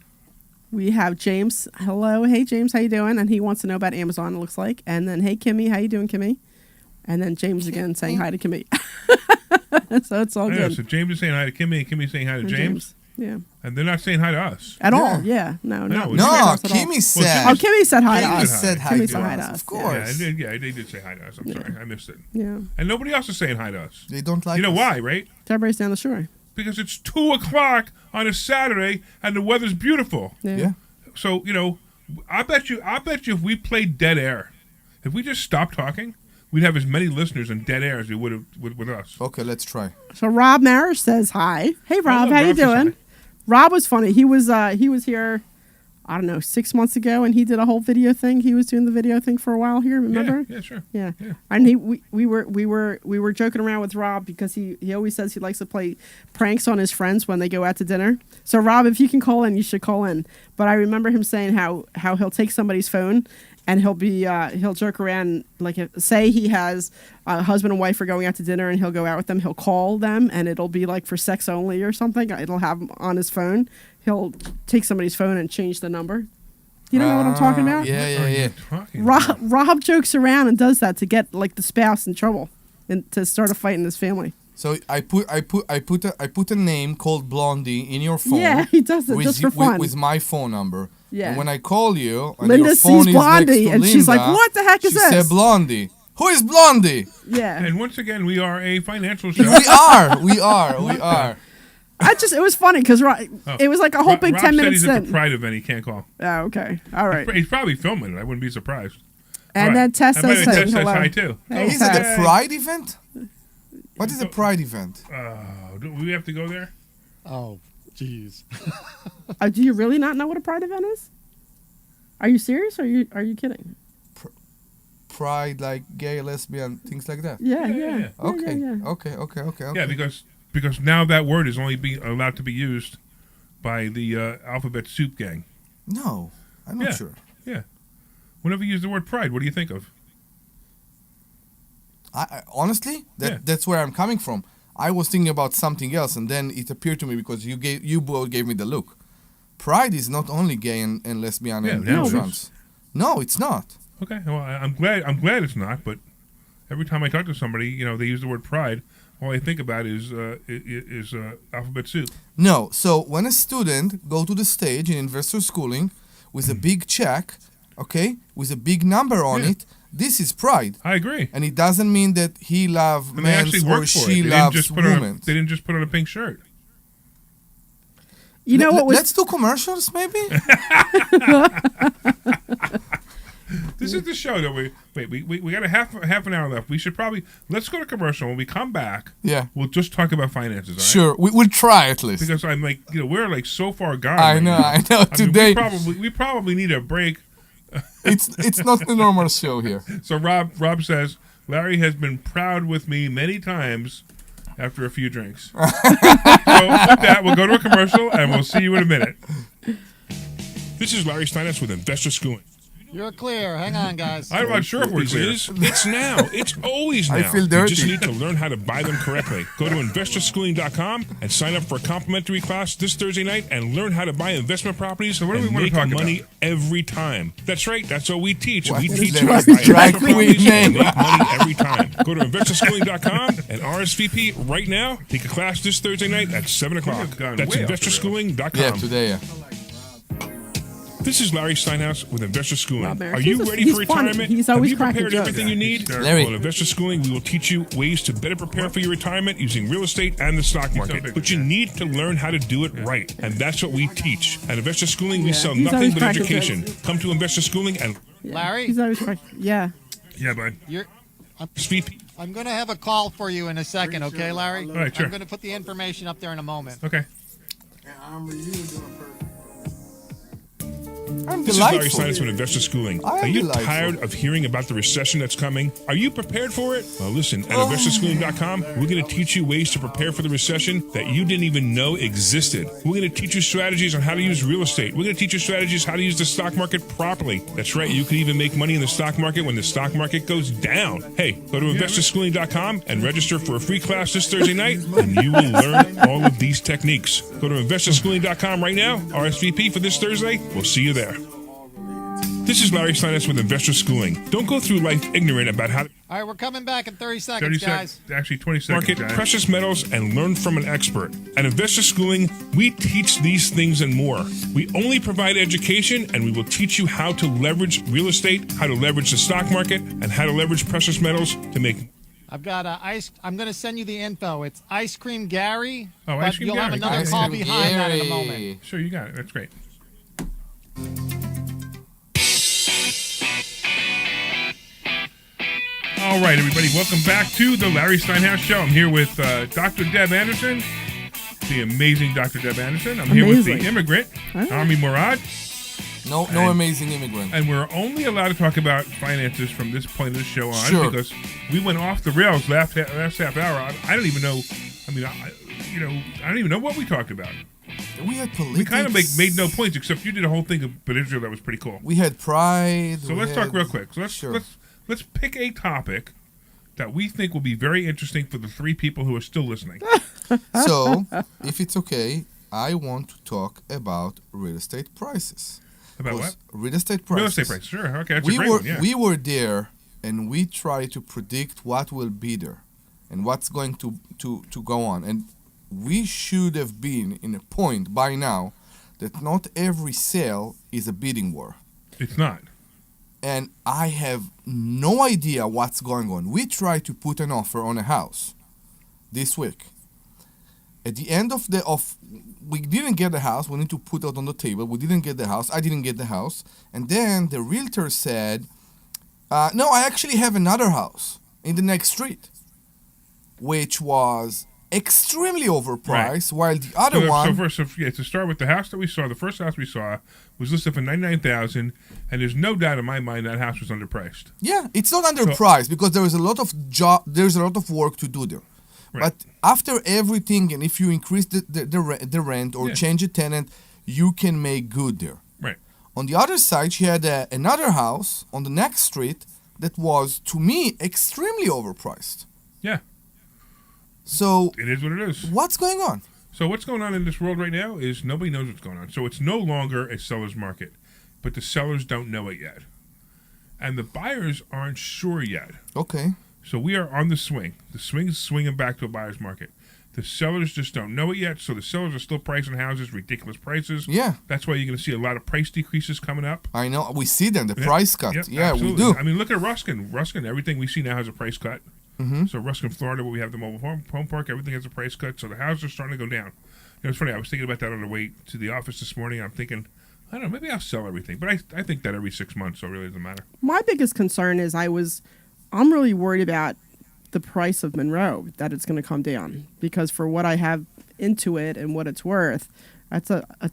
We have James. Hello, hey James, how you doing? And he wants to know about Amazon. It looks like. And then hey Kimmy, how you doing, Kimmy? And then James again saying hi to Kimmy. So it's all Yeah, good. so James is saying hi to Kimmy, and Kimmy's saying hi to And James. Yeah. And they're not saying hi to us. At Yeah. all. Yeah. No. No, No. it's No, not us at all. Kimmy said. Oh, Kimmy said hi to Kimmy us. said hi Kimmy to said hi to us. us, Of Yeah, course. they did say hi to us. I'm sorry, I missed it. Yeah. And nobody else is saying hi to us. They don't like You know us. why, right? Everybody's down the shore. Because it's 2:00 on a Saturday and the weather's beautiful. Yeah. So I bet you if we played dead air, if we just stopped talking, we'd have as many listeners in dead air as we would have with us. Okay, let's try. So Rob Marish says hi. Hey Rob, Hello, how you Rob says doing? hi. Rob was funny. He was here, I don't know, 6 months ago, and he did a whole video thing. He was doing the video thing for a while here. Remember? Yeah, sure. Yeah. Yeah. And we were joking around with Rob because he always says he likes to play pranks on his friends when they go out to dinner. So Rob, if you can call in, you should call in. But I remember him saying how he'll take somebody's phone and he'll joke around, like say he has a husband and wife are going out to dinner and he'll go out with them, he'll call them and it'll be like for sex only or something. It'll have on his phone. He'll take somebody's phone and change the number. You don't know what I'm talking about? Yeah. Talking about? Rob jokes around and does that to get like the spouse in trouble and to start a fight in his family. So I put a name called Blondie in your phone. Yeah, he does it with, just for fun. with my phone number. Yeah. And when I call you, and Linda your phone sees is Blondie, next to and she's like, Linda, "What the heck is she this?" said Blondie. Who is Blondie? Yeah. And once again, we are a financial show. We are. It was funny because it was like a whole big Rob 10 said minute he's at stint. the Pride event. He can't call. Oh, okay. All right. He's probably filming it. I wouldn't be surprised. And All then right. Tess And by the says way, hi. Tess says Hello. hi too. Hey, Is it Tess. a Pride event? What is a Pride event? Do we have to go there? Oh, jeez. Do you really not know what a Pride event is? Are you serious or are you kidding? Pride, like gay, lesbian, things like that. Yeah. Okay. Yeah. Okay. Yeah, because now that word is only being allowed to be used by the Alphabet Soup gang. No, I'm not sure. Yeah. Whenever you use the word pride, what do you think of? I honestly, that's where I'm coming from. I was thinking about something else, and then it appeared to me because you both gave me the look. Pride is not only gay and lesbian and now it is. trans. No, it's not. Okay, well, I'm glad it's not. But every time I talk to somebody, they use the word pride. All I think about is Alphabet Soup. No. So when a student go to the stage in investor schooling with a big check, okay, with a big number on it, this is pride. I agree. And it doesn't mean that he loves And they men actually or work for she it. loves women. They didn't just put on a pink shirt. You know what was Let's do commercials, maybe. This is the show that we got a half an hour left. We should let's go to commercial. When we come back, Yeah. we'll just talk about finances. All right? Sure, we'll try at least. Because I'm like, we're like so far gone. I right know. now. I mean, Today, we probably need a break. it's not the normal show here. So Rob says Larry has been proud with me many times after a few drinks. So with that, we'll go to a commercial and we'll see you in a minute. This is Larry Steinhouse with Investor Schooling. You're clear. Hang on, guys. I'm not sure if we're clear. It's now. It's always now. I feel You dirty. just need to learn how to buy them correctly. Go to investorschooling.com and sign up for a complimentary class this Thursday night and learn how to buy investment properties So what do we and wanna make talk money about? every time. That's right. That's what we teach. What We is teach that? you how to buy Drag investment queen properties and name. make money every time. Go to investorschooling.com and RSVP right now. Take a class this Thursday night at 7 o'clock. have gone That's way off the investorschooling.com. Yeah, today. Yeah. This is Larry Steinhouse with Investor Schooling. Rob Merrick. Are you He's ready he's for funny. retirement? He's always Have you cracking prepared jokes. everything you need? Larry. Well, in Investor Schooling, we will teach you ways to better prepare for your retirement using real estate and the stock market. big But you fan. need to learn how to do it right. And that's what we teach. At Investor Schooling, we sell he's nothing always but cracking education. Come to Investor Schooling and Larry, He's always cracking. Yeah. Yeah, bud. speak. I'm going to have a call for you in a second, okay, Larry? All right, sure. I'm going to put the information up there in a moment. Okay. I'm This is Larry delightful. Steinhouse with Investor Schooling. I am Are you delightful. tired of hearing about the recession that's coming? Are you prepared for it? Well, listen, at investorschooling.com, we're going to teach you ways to prepare for the recession that you didn't even know existed. We're going to teach you strategies on how to use real estate. We're going to teach you strategies how to use the stock market properly. That's right, you can even make money in the stock market when the stock market goes down. Hey, go to investorschooling.com and register for a free class this Thursday night, and you will learn all of these techniques. Go to investorschooling.com right now, RSVP for this Thursday. We'll see you there. This is Larry Steinhouse with Investor Schooling. Don't go through life ignorant about how to All right, we're coming back in 30 seconds, guys. Actually 20 seconds, market guys. precious metals and learn from an expert. At Investor Schooling, we teach these things and more. We only provide education, and we will teach you how to leverage real estate, how to leverage the stock market, and how to leverage precious metals to make. I've got ice. I'm going to send you the info. It's Ice Cream Gary. Oh, but Ice Cream you'll have Gary. another Ice call Cream behind that in a Gary. moment. Sure, you got it. That's great. All right, everybody, welcome back to the Larry Steinhouse Show. I'm here with Dr. Deb Anderson, the amazing Dr. Deb Anderson. I'm here with the Amazing. immigrant, Omri Morad, No amazing immigrant. and we're only allowed to talk about finances from this point of the show on Sure. because we went off the rails last half hour. I don't even know. I mean, I don't even know what we talked about. We had politics. We kind of made no points, except you did a whole thing about Israel that was pretty cool. We had pride. So we let's talk had- real quick. So Sure. let's pick a topic that we think will be very interesting for the three people who are still listening. So, if it's okay, I want to talk about real estate prices. About what? Because Real estate prices. Real estate prices. Sure. Okay, that's we a great were one. Yeah. we were there, and we try to predict what will be there, and what's going to go on. And we should have been in a point by now that not every sale is a bidding war. It's not. And I have no idea what's going on. We tried to put an offer on a house this week. At the end of we didn't get the house. We need to put it on the table. We didn't get the house. I didn't get the house. And then the realtor said, no, I actually have another house in the next street, which was extremely overpriced, while the other one... To start with the house that we saw, the first house we saw was listed for $99,000, and there's no doubt in my mind that house was underpriced. Yeah, it's not underpriced because there is a lot of there's a lot of work to do there. Right. But after everything, and if you increase the rent or Yeah. change a tenant, you can make good there. Right. On the other side, she had another house on the next street that was, to me, extremely overpriced. Yeah. So It is what it is. what's going on? So what's going on in this world right now is nobody knows what's going on. So it's no longer a seller's market, but the sellers don't know it yet. And the buyers aren't sure yet. Okay. So we are on the swing. The swing is swinging back to a buyer's market. The sellers just don't know it yet. So the sellers are still pricing houses, ridiculous prices. Yeah. That's why you're going to see a lot of price decreases coming up. I know. We see them, the Yeah. price cut. Yep, Yeah, absolutely. we do. I mean, look at Ruskin. Ruskin, everything we see now has a price cut. Mm-hmm. So Ruskin, Florida, where we have the mobile home park, everything has a price cut. So the houses are starting to go down. You know, it's funny. I was thinking about that on the way to the office this morning. I'm thinking, I don't know, maybe I'll sell everything. But I think that every 6 months, so it really doesn't matter. My biggest concern is I'm really worried about the price of Monroe, that it's going to come down, because for what I have into it and what it's worth, that's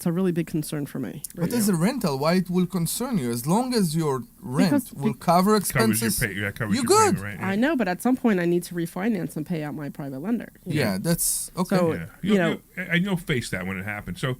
a really big concern for me. But as a rental, why it will concern you? As long as your rent Because- will cover Covers your expenses, pay. Yeah, covers you're your good. payment, right? I know, but at some point I need to refinance and pay out my private lender. you know? Yeah, that's okay. So- Yeah, you know- and you'll face that when it happens. So,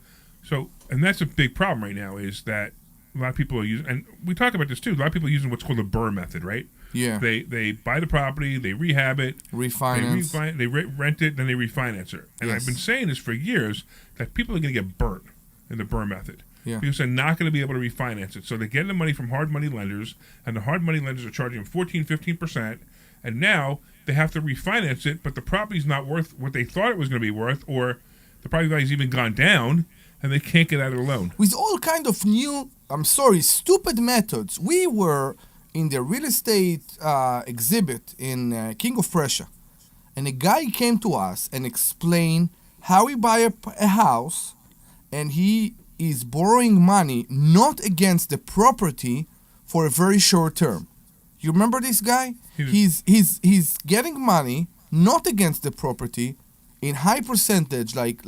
and that's a big problem right now is that a lot of people are using, and we talk about this too. A lot of people are using what's called the BRRRR method, right? Yeah, They buy the property, they rehab it, refinance. they rent it, then they refinance it. And Yes. I've been saying this for years that people are going to get burnt in the BRRRR method. Yeah. Because they're not going to be able to refinance it. So they're getting the money from hard money lenders, and the hard money lenders are charging them 14-15%, and now they have to refinance it, but the property's not worth what they thought it was going to be worth, or the property value's even gone down, and they can't get out of the loan. With all kind of new, stupid methods. We were in the real estate exhibit in King of Prussia, and a guy came to us and explained how he buy a house, and he is borrowing money not against the property for a very short term. You remember this guy? He's getting money not against the property in high percentage, like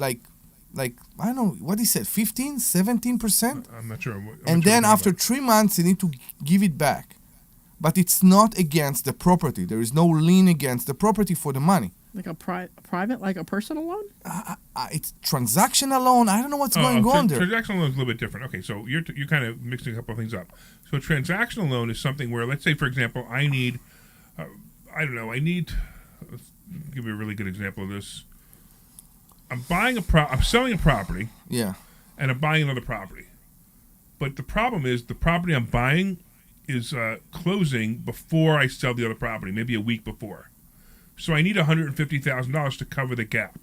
like, I don't know, what he said, 15, 17%? I'm not sure. And then after 3 months, you need to give it back. But it's not against the property. There is no lien against the property for the money. Like a private, like a personal loan? It's transactional loan. I don't know what's going on there. Transactional loan is a little bit different. Okay, so you're kind of mixing a couple of things up. So transactional loan is something where, let's say, for example, I need, let's give you a really good example of this. I'm selling a property. Yeah. And I'm buying another property. But the problem is the property I'm buying is closing before I sell the other property, maybe a week before. So I need $150,000 to cover the gap.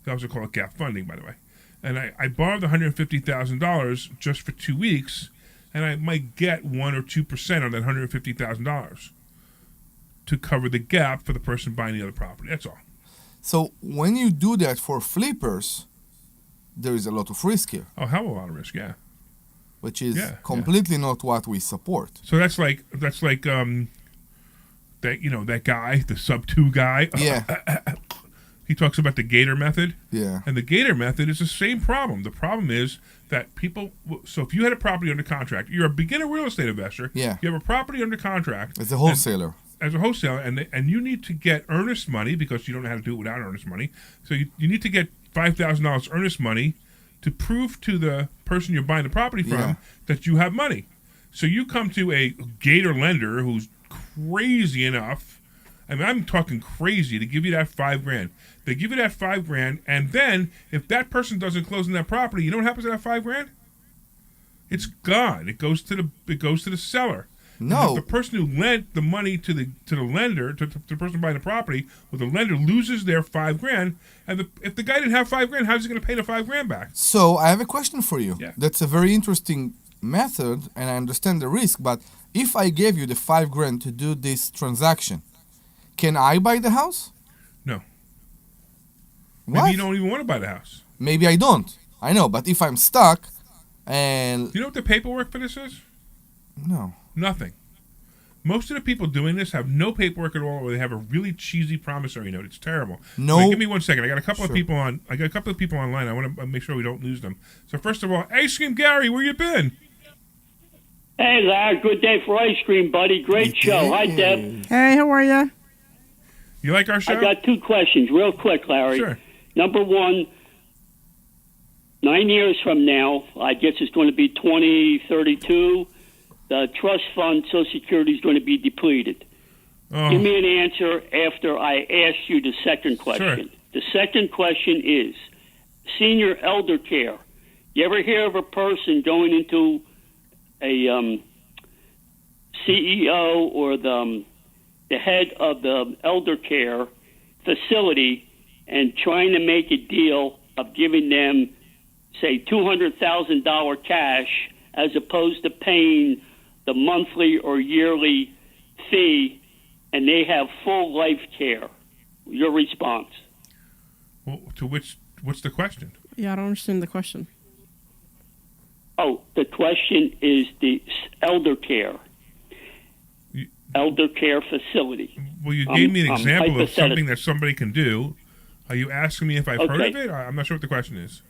They also call it gap funding, by the way. And I borrowed the $150,000 just for 2 weeks, and I might get 1 or 2% on that $150,000 to cover the gap for the person buying the other property. That's all. So when you do that for flippers, there is a lot of risk here. Oh, hell of a lot of risk, yeah. Which is completely not what we support. So that's like that guy, the sub 2 guy. Yeah. He talks about the Gator method. Yeah. And the Gator method is the same problem. The problem is that people. So if you had a property under contract, you're a beginner real estate investor. Yeah. You have a property under contract as a wholesaler. As a wholesaler, and you need to get earnest money because you don't know how to do it without earnest money. So you need to get $5,000 earnest money to prove to the person you're buying the property from that you have money. So you come to a Gator lender who's crazy enough. I mean, I'm talking crazy to give you that $5,000. They give you that $5,000, and then if that person doesn't close on that property, you know what happens to that $5,000? It's gone. It goes to the seller. No, the person who lent the money to the lender, to the person buying the property, well, the lender loses their $5,000, and if the guy didn't have $5,000, how's he going to pay the $5,000 back? So I have a question for you. Yeah. That's a very interesting method, and I understand the risk. But if I gave you the $5,000 to do this transaction, can I buy the house? No. What? Maybe you don't even want to buy the house. Maybe I don't. I know, but if I'm stuck, and you know what the paperwork for this is? No. Nothing. Most of the people doing this have no paperwork at all, or they have a really cheesy promissory note. It's terrible. No. Wait, give me 1 second. I got a couple of people on. I got a couple of people online. I want to make sure we don't lose them. So first of all, Ice Cream Gary, where you been? Hey, Larry. Good day for ice cream, buddy. Great show. Hi, Deb. Hey, how are you? You like our show? I got 2 questions, real quick, Larry. Sure. Number 1, 9 years from now, I guess it's going to be 2032. The trust fund, Social Security, is going to be depleted. Oh. Give me an answer after I ask you the second question. Sure. The second question is senior elder care. You ever hear of a person going into a CEO or the head of the elder care facility and trying to make a deal of giving them, say, $200,000 cash as opposed to paying the monthly or yearly fee, and they have full life care? Your response? Well, what's the question? Yeah, I don't understand the question. Oh, the question is the elder care. Elder care facility. Well, you gave me an example of something that somebody can do. Are you asking me if I've heard of it? I'm not sure what the question is.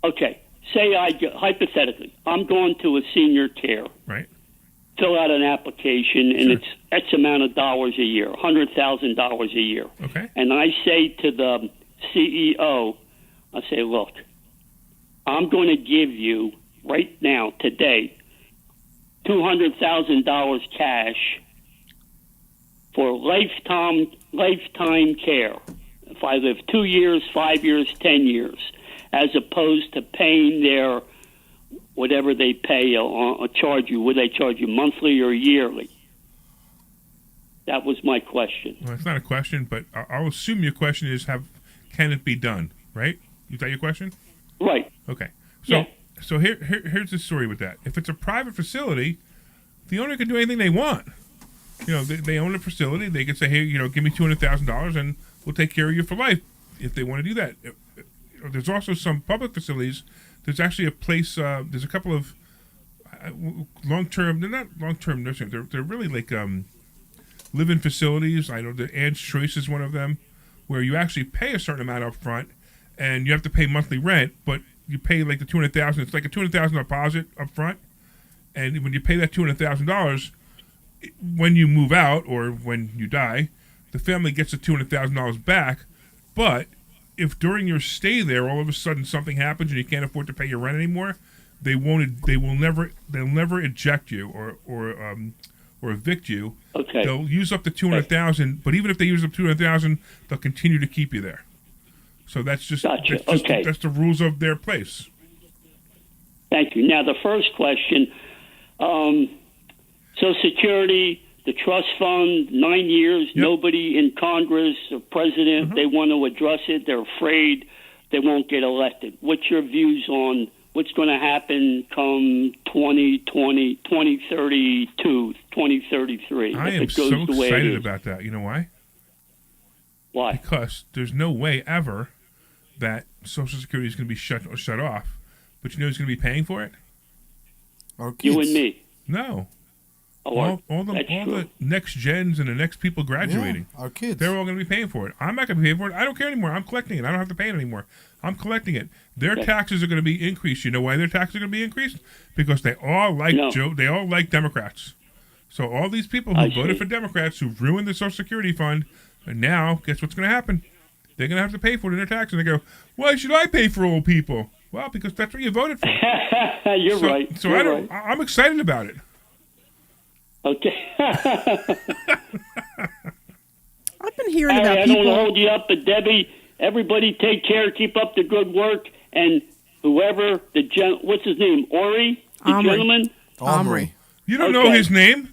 Okay. Say hypothetically, I'm going to a senior care. Right. Fill out an application, and it's X amount of dollars a year, $100,000 a year. Okay. And I say to the CEO, I say, look, I'm going to give you right now, today, $200,000 cash for lifetime care. If I live 2 years, 5 years, 10 years, as opposed to paying their whatever they pay or charge you. Would they charge you monthly or yearly? That was my question. Well, it's not a question, but I'll assume your question is, can it be done? Right? Is that your question? Right. Okay. So here's the story with that. If it's a private facility, the owner can do anything they want. You know, they own a facility. They can say, hey, give me $200,000 and we'll take care of you for life if they want to do that. There's also some public facilities. There's actually a place. There's a couple of long-term. They're not long-term nursing. They're really like live-in facilities. I know the Ann's Choice is one of them, where you actually pay a certain amount up front, and you have to pay monthly rent, but you pay like the $200,000. It's like a $200,000 deposit up front, and when you pay that $200,000, when you move out or when you die, the family gets the $200,000 back. But if during your stay there, all of a sudden something happens and you can't afford to pay your rent anymore, they'll never eject you or evict you. Okay. They'll use up the $200,000, but even if they use up $200,000, they'll continue to keep you there. So that's just, Gotcha. that's the rules of their place. Thank you. Now, the first question, Social Security, the trust fund, 9 years, nobody in Congress or president, they want to address it. They're afraid they won't get elected. What's your views on what's going to happen come 2020, 2032, 2033? I if am it goes so the way it excited is? about that. You know why? Why? Because there's no way ever that Social Security is going to be shut off. But you know who's going to be paying for it? Our kids. You and me. No. Oh, All that's true. the next gens and the next people graduating. Yeah, our kids. They're all going to be paying for it. I'm not going to be paying for it. I don't care anymore. I'm collecting it. I don't have to pay it anymore. I'm collecting it. Their taxes are going to be increased. You know why their taxes are going to be increased? Because they all like They all like Democrats. So all these people who voted for Democrats who ruined the Social Security fund, and now guess what's going to happen? They're going to have to pay for it in their taxes. And they go, why should I pay for old people? Well, because that's what you voted for. You're right. So You're right. I'm excited about it. Okay. I've been hearing about I people. don't hold you up, but Debbie, everybody take care, keep up the good work, and whoever what's his name, Omri, the Omri. gentleman, Omri. You don't know his name?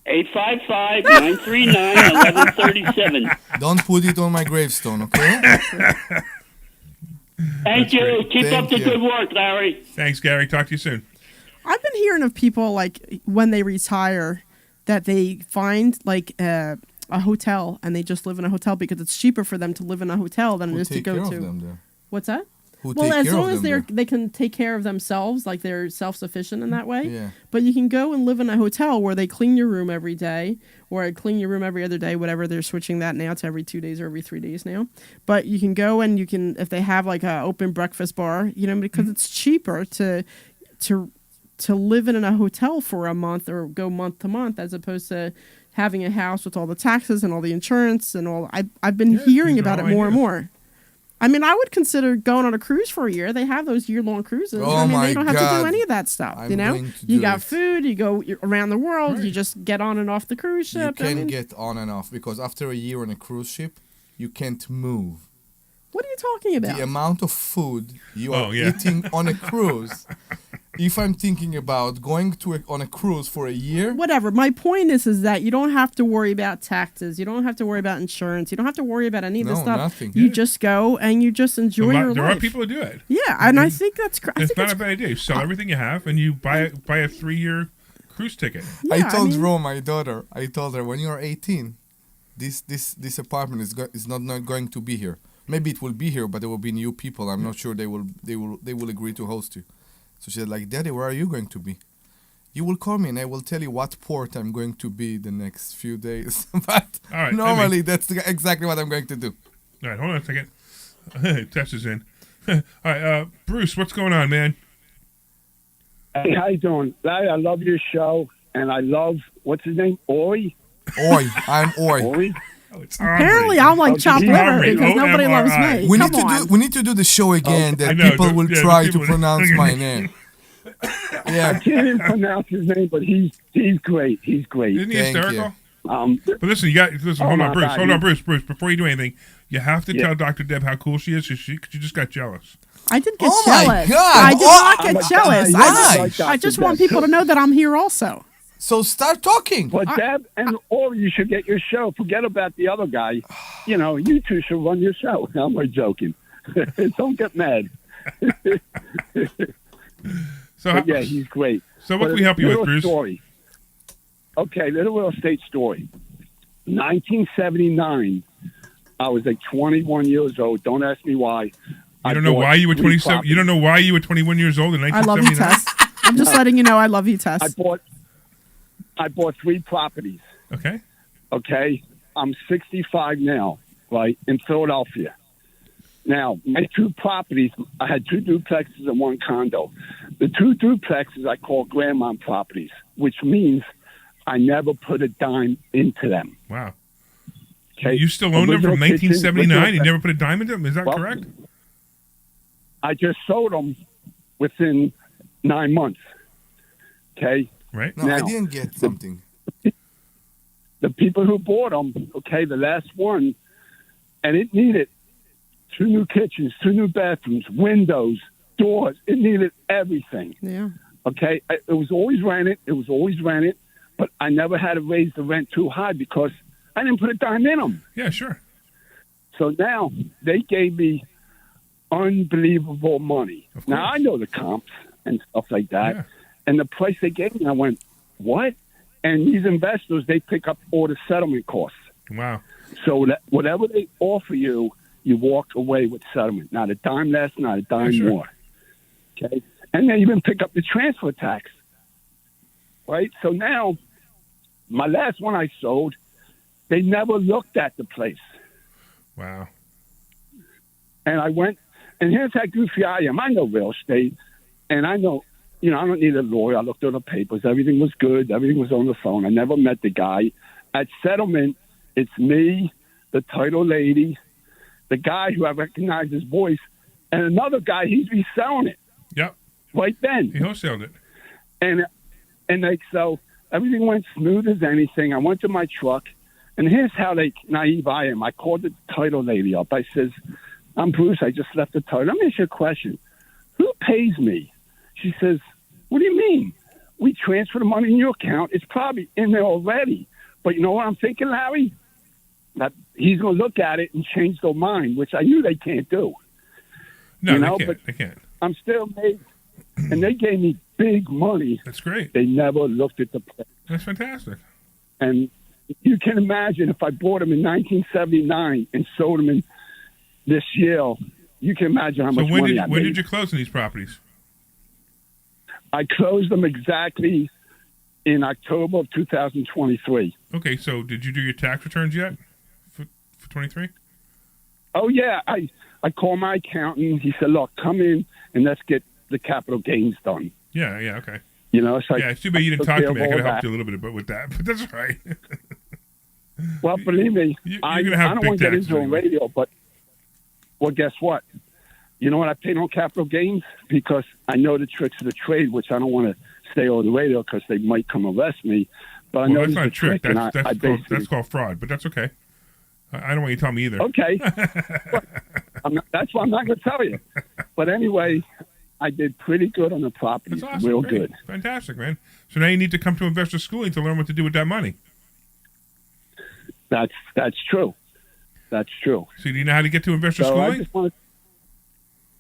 855-939-1137. Don't put it on my gravestone, okay? Thank you. Keep Thank up the you. good work, Larry. Thanks, Gary. Talk to you soon. I've been hearing of people like when they retire that they find like a hotel and they just live in a hotel because it's cheaper for them to live in a hotel than it Who is to take go care to. of them there? What's that? Who Well, take as care long of as them they can take care of themselves, like they're self-sufficient in that way. Yeah. But you can go and live in a hotel where they clean your room every day, or clean your room every other day, whatever. They're switching that now to every 2 days or every 3 days now. But you can go and you can, if they have like an open breakfast bar, because it's cheaper to live in a hotel for a month or go month to month as opposed to having a house with all the taxes and all the insurance and all. I've been hearing these are about it all more and ideas. more. I mean, I would consider going on a cruise for a year. They have those year-long cruises. Oh I mean, my they don't have to God. do any of that stuff. I'm you know, going to you do got it. food. You go around the world. Right. You just get on and off the cruise You ship. I can mean, get on and off because after a year on a cruise ship, you can't move. what are you talking about? The amount of food you Oh, are yeah. eating on a cruise. If I'm thinking about going on a cruise for a year, Whatever. My point is that you don't have to worry about taxes. You don't have to worry about insurance. You don't have to worry about any of this No, stuff. nothing. You Yeah. just go and you just enjoy your There life. are people who do it. Yeah, and I think that's great. It's not a bad idea. You sell everything you have and you buy a 3-year cruise ticket. I Yeah, told mean- Rome, my daughter, I told her when you're 18, this apartment is not going to be here. Maybe it will be here, but there will be new people. I'm not sure they will agree to host you. So she said, like, Daddy, where are you going to be? You will call me and I will tell you what port I'm going to be the next few days. But All right, normally that's exactly what I'm going to do. All right, hold on a second. Tess is in. All right, Bruce, what's going on, man? Hey, how you doing? Larry, I love your show, and I love, what's his name? Oi? Oi, I'm Oi. Oi? Oh, it's Apparently, I'm like chopped Omri, liver because nobody loves O-M-R-I. me. We Come need to on. we need to do the show again I that know, people will yeah, try people- to pronounce my name. I Yeah. can't even pronounce his name, but he's great. He's great. Isn't he Thank hysterical? But But listen, hold my on, Bruce. God, Hold on, he- Bruce. Before you do anything, you have to Yeah. tell Dr. Deb how cool she is. She just got jealous. I did get Oh my jealous. God. I did Oh, not I'm get a jealous. guy. Why? I just want people to know that I'm here also. So start talking. But Deb and or you should get your show. Forget about the other guy. You know, you two should run your show. I'm not joking. Don't get mad. So, But yeah, he's great. so what But can we help you with, little Bruce? Story. Okay, little real estate story. 1979. I was like 21 years old. Don't ask me why. You don't know why you were 27. You don't know why you were 21 years old in I love you, 1979. Tess. I'm just letting you know I love you, Tess. I bought 3 properties. Okay. Okay, I'm 65 now, right, in Philadelphia. Now, my two properties, I had two duplexes and one condo. The two duplexes I call grandmom properties, which means I never put a dime into them. Wow. Okay? You still own them from 1979? You never put a dime into them? Is that correct? I just sold them within 9 months. Okay? Right. No, I didn't get something. The people who bought them, okay, the last one, and it needed 2 new kitchens, 2 new bathrooms, windows, doors. It needed everything. Yeah. Okay? It was always rented. But I never had to raise the rent too high because I didn't put a dime in them. Yeah, sure. So now they gave me unbelievable money. Now, I know the comps and stuff like that. Yeah. And the price they gave me, I went, what? And these investors, they pick up all the settlement costs. Wow. So that whatever they offer you, you walk away with settlement. Not a dime less, not a dime more. Okay? And they even pick up the transfer tax. Right? So now, my last one I sold, they never looked at the place. Wow. And I went, and here's how goofy I am. I know real estate, and I know, I don't need a lawyer. I looked at the papers. Everything was good. Everything was on the phone. I never met the guy. At settlement, it's me, the title lady, the guy who I recognize his voice, and another guy, he's reselling it. Yep. Right then. He wholesaled it. And so everything went smooth as anything. I went to my truck, and here's how naive I am. I called the title lady up. I says, I'm Bruce. I just left the title. Let me ask you a question. Who pays me? She says, what do you mean? We transfer the money in your account. It's probably in there already. But you know what I'm thinking, Larry? That he's going to look at it and change their mind, which I knew they can't do. No, they can't. I'm still amazed. And they gave me big money. That's great. They never looked at the place. That's fantastic. And you can imagine if I bought them in 1979 and sold them in this year, you can imagine how much money I made. When did you close on these properties? I closed them exactly in October of 2023. Okay, so did you do your tax returns yet for 23? Oh, yeah. I called my accountant. He said, look, come in and let's get the capital gains done. Yeah, okay. So it's too bad you didn't talk to me. I could have helped you a little bit with that, but that's all right. Well, believe me, I don't want to get into a radio, but guess what? You know what I paid on capital gains? Because I know the tricks of the trade, which I don't want to stay on the radio because they might come arrest me. But I know that's not a trick. That's called fraud, but that's okay. I don't want you to tell me either. Okay. That's why I'm not going to tell you. But anyway, I did pretty good on the property. That's awesome. Real Great. good. Fantastic, man. So now you need to come to investor schooling to learn what to do with that money. That's true. That's true. So do you know how to get to investor schooling?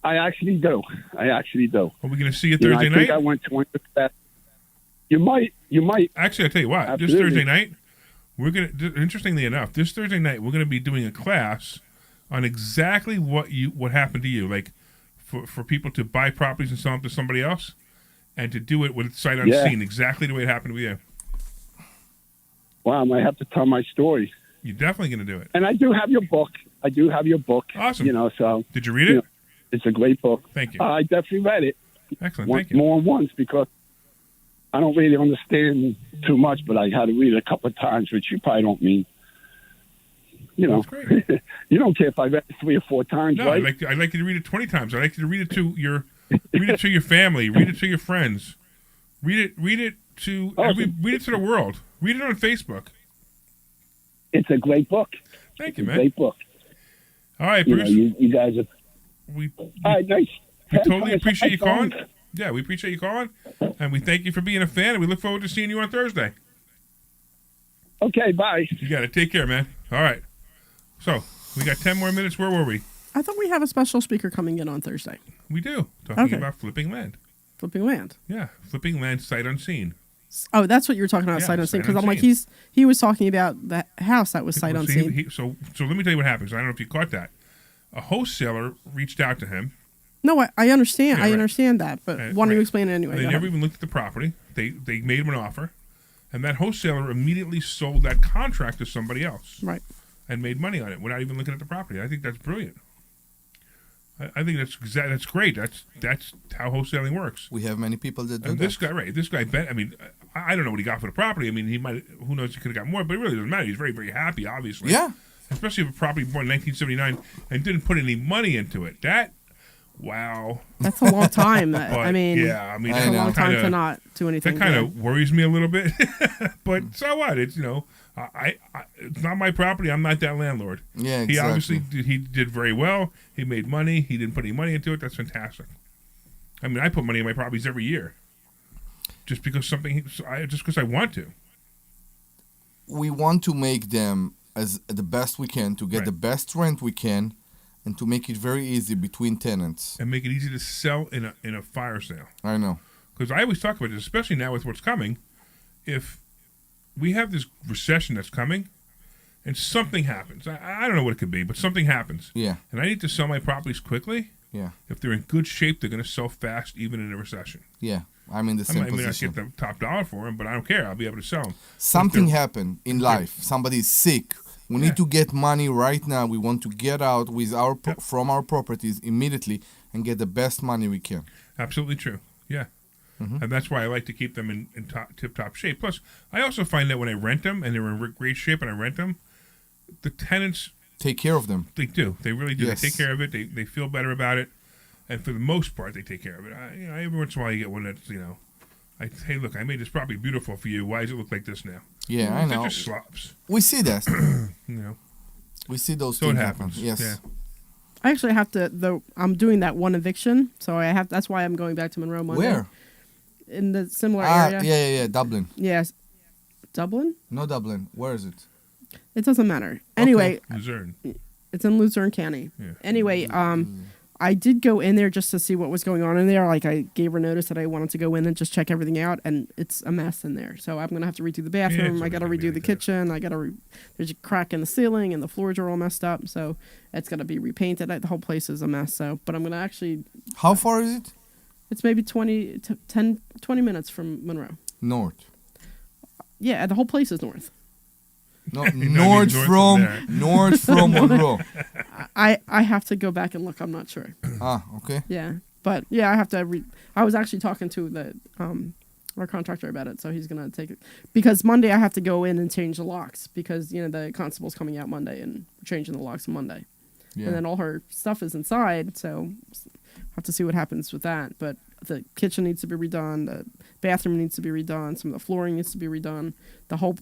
I actually do. Are we going to see you Thursday night? I went to one of that. You might. Actually, I'll tell you what. Absolutely. This Thursday night, we're going to. Interestingly enough, this Thursday night we're going to be doing a class on exactly what happened to you, like for people to buy properties and sell them to somebody else, and to do it with sight unseen, exactly the way it happened with you. Wow, I might have to tell my story. You're definitely going to do it. And I do have your book. Awesome. So did you read it? It's a great book. Thank you. I definitely read it. Excellent. Thank you. More than once because I don't really understand too much, but I had to read it a couple of times, which you probably don't mean. That's great. You don't care if I read it 3 or 4 times, no, right? I'd like you to read it 20 times. I'd like you to read it to your family. Read it to your friends. Read it to read it to the world. Read it on Facebook. It's a great book. Thank you, man. Great book. All right, Bruce. You guys are. All right, nice. We totally appreciate you calling. Yeah, we appreciate you calling, and we thank you for being a fan, and we look forward to seeing you on Thursday. Okay, bye. You got it. Take care, man. All right. So, we got 10 more minutes. Where were we? I thought we have a special speaker coming in on Thursday. We do. Talking about flipping land. Flipping land. Yeah, flipping land sight unseen. Oh, that's what you were talking about, sight unseen. Because I'm like, he was talking about the house that was sight unseen. So let me tell you what happens. I don't know if you caught that. A wholesaler reached out to him. No, I understand. Yeah, I understand that, but why don't you explain it anyway? They never even looked at the property. They made him an offer, and that wholesaler immediately sold that contract to somebody else. Right. And made money on it without even looking at the property. I think that's brilliant. I think that's great. That's how wholesaling works. We have many people that do And that. this guy bet. I mean, I don't know what he got for the property. I mean, he might. Who knows? He could have got more, but it really doesn't matter. He's very, very happy, obviously. Yeah. Especially if a property born in 1979 and didn't put any money into it. Wow. That's a long time. But, I mean, yeah, it's a long time to not do anything. That kind good. of worries me a little bit. But so what? It's I it's not my property. I'm not that landlord. Yeah, He obviously exactly. he did very well. He made money. He didn't put any money into it. That's fantastic. I mean, I put money in my properties every year, just because I want to. We want to make them as the best we can, to get Right. the best rent we can, and to make it very easy between tenants. And make it easy to sell in a fire sale. I know. Because I always talk about this, especially now with what's coming. If we have this recession that's coming, and something happens, I don't know what it could be, but something happens, Yeah. and I need to sell my properties quickly. Yeah. If they're in good shape, they're going to sell fast, even in a recession. Yeah. I'm in the I same may not position. get the top dollar for them, but I don't care. I'll be able to sell them. Something happened in life. Somebody's sick. We need to get money right now. We want to get out with from our properties immediately and get the best money we can. Absolutely true. Yeah. Mm-hmm. And that's why I like to keep them in tip-top shape. Plus, I also find that when I rent them and they're in great shape and I rent them, the tenants... Take care of them. They do. They really do. Yes. They take care of it. They feel better about it. And for the most part, they take care of it. Every once in a while you get one that's, hey, look, I made this property beautiful for you. Why does it look like this now? Yeah, I know. They're just slops. We see that. You know. We see those So it things happens. happen. Yes. Yeah. I actually have to. Though I'm doing that one eviction, so I have. That's why I'm going back to Monroe Monday. Where? In the similar Yeah, area. yeah. Dublin. Yes. Dublin? No, Dublin. Where is it? It doesn't matter. Anyway, Luzerne. it's in Luzerne County. Yeah. Anyway, I did go in there just to see what was going on in there. Like, I gave her notice that I wanted to go in and just check everything out, and it's a mess in there. So I'm gonna have to redo the bathroom. it's I got to always gonna redo be the like that. kitchen. I got to. There's a crack in the ceiling, and the floors are all messed up. So it's got to be repainted. The whole place is a mess. So, but I'm gonna actually. How far is it? It's maybe 20 minutes from Monroe. North. Yeah, the whole place is north. No, I mean, north north from from there. north from Monroe. I have to go back and look. I'm not sure. Okay. Yeah, but yeah, I have to. I was actually talking to the our contractor about it, so he's gonna take it because Monday I have to go in and change the locks because the constable's coming out Monday and changing the locks on Monday, Yeah. and then all her stuff is inside, so I have to see what happens with that. But the kitchen needs to be redone, the bathroom needs to be redone, some of the flooring needs to be redone.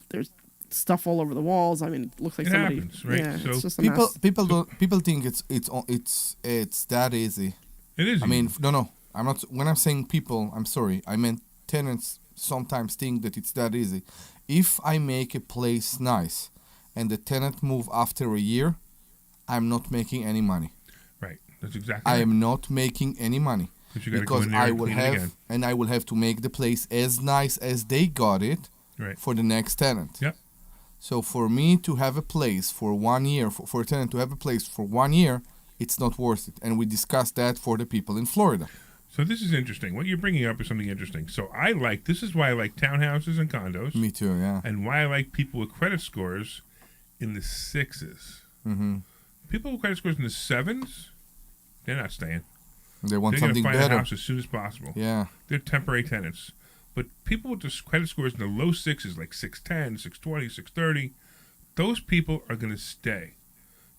There's stuff all over the walls. I mean, it looks like It somebody. happens, right? Yeah, So it's just a People mess. people think it's that easy. It is. I mean, no. I'm not. When I'm saying people, I'm sorry. I meant tenants sometimes think that it's that easy. If I make a place nice and the tenant move after a year, I'm not making any money. right. That's exactly I right. am not making any money But you gotta go because in there I and will clean it again. I will have to make the place as nice as they got it Right. for the next tenant. Yep. So for me to have a place for 1 year, for a tenant to have a place for 1 year, it's not worth it. And we discussed that for the people in Florida. So this is interesting. What you're bringing up is something interesting. So this is why I like townhouses and condos, Me too, yeah. and why I like people with credit scores in the 6s. Mm-hmm. People with credit scores in the 7s, they're not staying. They want They're going to something find better. a house as soon as possible. Yeah. They're temporary tenants. But people with the credit scores in the low 6s, like 610, 620, 630, those people are going to stay.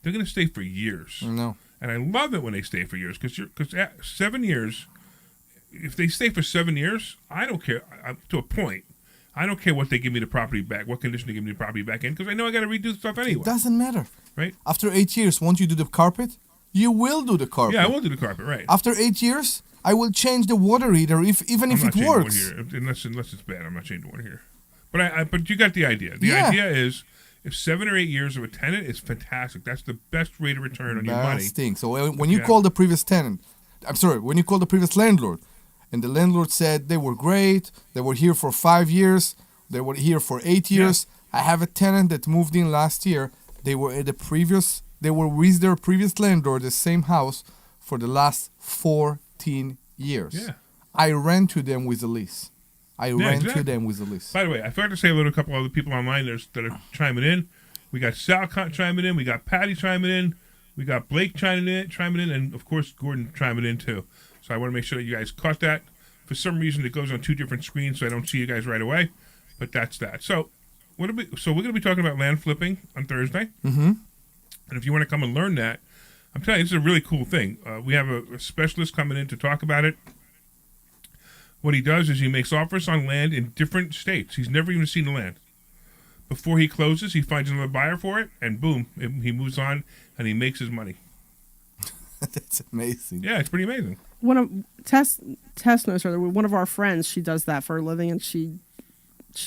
They're going to stay for years. No. And I love it when they stay for years because 7 years, if they stay for 7 years, I don't care to a point. I don't care what they give me the property back, what condition they give me the property back in, because I know I got to redo stuff anyway. It doesn't matter. Right? After 8 years, won't you do the carpet? You will do the carpet. Yeah, I will do the carpet, right? After 8 years, I will change the water heater even if I'm not it changing works. one here, unless it's bad. I'm not changing one here. But you got the idea. The Yeah. idea is if 7 or 8 years of a tenant is fantastic. That's the best rate of return on your money. Best thing. So when you Yeah. call the previous tenant, when you call the previous landlord, and the landlord said they were great, they were here for 5 years, they were here for 8 years. I have a tenant that moved in last year. They were with their previous landlord, the same house, for the last 14 years. Yeah. I rent to them with a lease. I rent exactly. to them with a lease. By the way, I forgot to say a couple other people online that are chiming in. We got Sal chiming in. We got Patty chiming in. We got Blake chiming in, and of course Gordon chiming in too. So I want to make sure that you guys caught that. For some reason, it goes on two different screens, so I don't see you guys right away. But that's that. So we're going to be talking about land flipping on Thursday. Mm-hmm. And if you want to come and learn that, I'm telling you, this is a really cool thing. We have a specialist coming in to talk about it. What he does is he makes offers on land in different states. He's never even seen the land. Before he closes, he finds another buyer for it, and boom, he moves on, and he makes his money. That's amazing. Yeah, it's pretty amazing. One of Tess knows her. One of our friends, she does that for a living, and she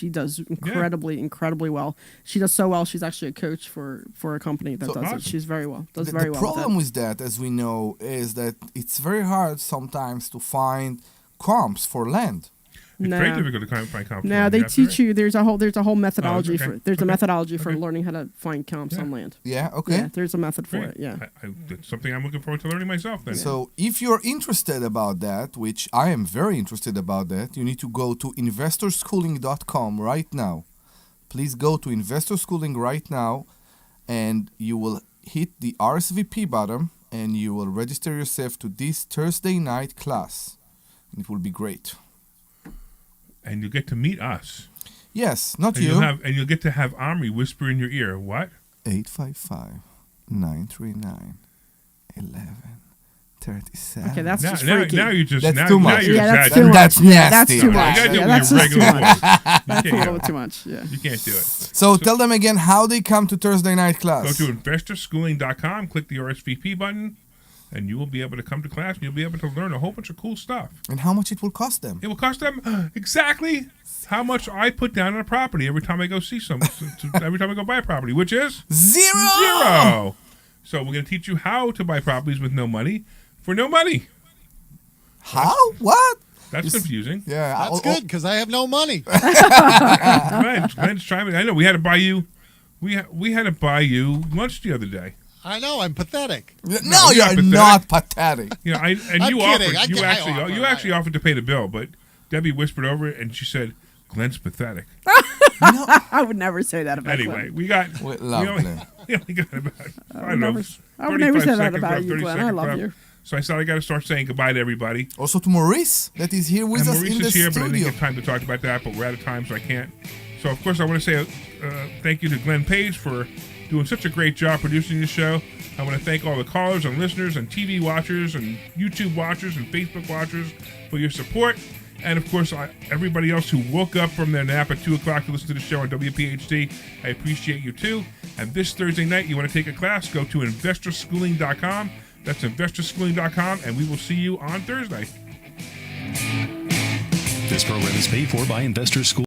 does incredibly well. She does so well. She's actually a coach for a company that does awesome. it. She's very well. Does The very well. problem with with that, as we know, is that it's very hard sometimes to find comps for land. It's No. very difficult to find comps. Now they teach you. There's a whole methodology okay. for. There's a Okay. methodology for Okay. learning how to find comps Yeah. on land. Yeah, okay. Yeah, there's a method for Great. it. Yeah. That's something I'm looking forward to learning myself then. So if you're interested about that, which I am very interested about that, you need to go to investorschooling.com right now. Please go to investorschooling right now, and you will hit the RSVP button, and you will register yourself to this Thursday night class. It will be great. And you'll get to meet us. Yes, not And you. you'll get to have Omri whisper in your ear. What? 855-939-1137. Okay, that's just now freaky. you're just That's now, too now much. you're Yeah, that's exaggerating. too That's much. Yeah, nasty. that's too much. You gotta do Yeah, it that's with your just too regular much. voice. That's a You little can't, too much. Yeah. you can't do it. So tell them again how they come to Thursday night Go class. to investorschooling.com, click the RSVP button, and you will be able to come to class, and you'll be able to learn a whole bunch of cool stuff. And how much it will cost them. It will cost them exactly how much I put down on a property every time I go see every time I go buy a property, which is Zero. So we're going to teach you how to buy properties with no money for no money. How? What? That's confusing. Yeah. That's good because I have no money. Glenn's trying. I know we had to buy you. We had to buy you lunch the other day. I know. I'm pathetic. No, you're you're not pathetic. You know, and I'm you kidding. offered. You I actually offered to pay the bill, but Debbie whispered over it, and she said, "Glenn's pathetic." I would never say that about Anyway, Glenn. we got. We love Glenn. We only got about. I don't never- know. I would never 35 say that seconds about left, you, 30 Glenn. I seconds love left. you. So I said I got to start saying goodbye to everybody. Also to Maurice, that is here with And us Maurice in the is here, but I didn't studio. get time to talk about that. But we're out of time, so I can't. So of course I want to say thank you to Glenn Page for doing such a great job producing this show. I want to thank all the callers and listeners and TV watchers and YouTube watchers and Facebook watchers for your support. And of course, everybody else who woke up from their nap at 2 o'clock to listen to the show on WPHT, I appreciate you too. And this Thursday night, you want to take a class, go to investorschooling.com. That's investorschooling.com, and we will see you on Thursday. This program is paid for by Investor School.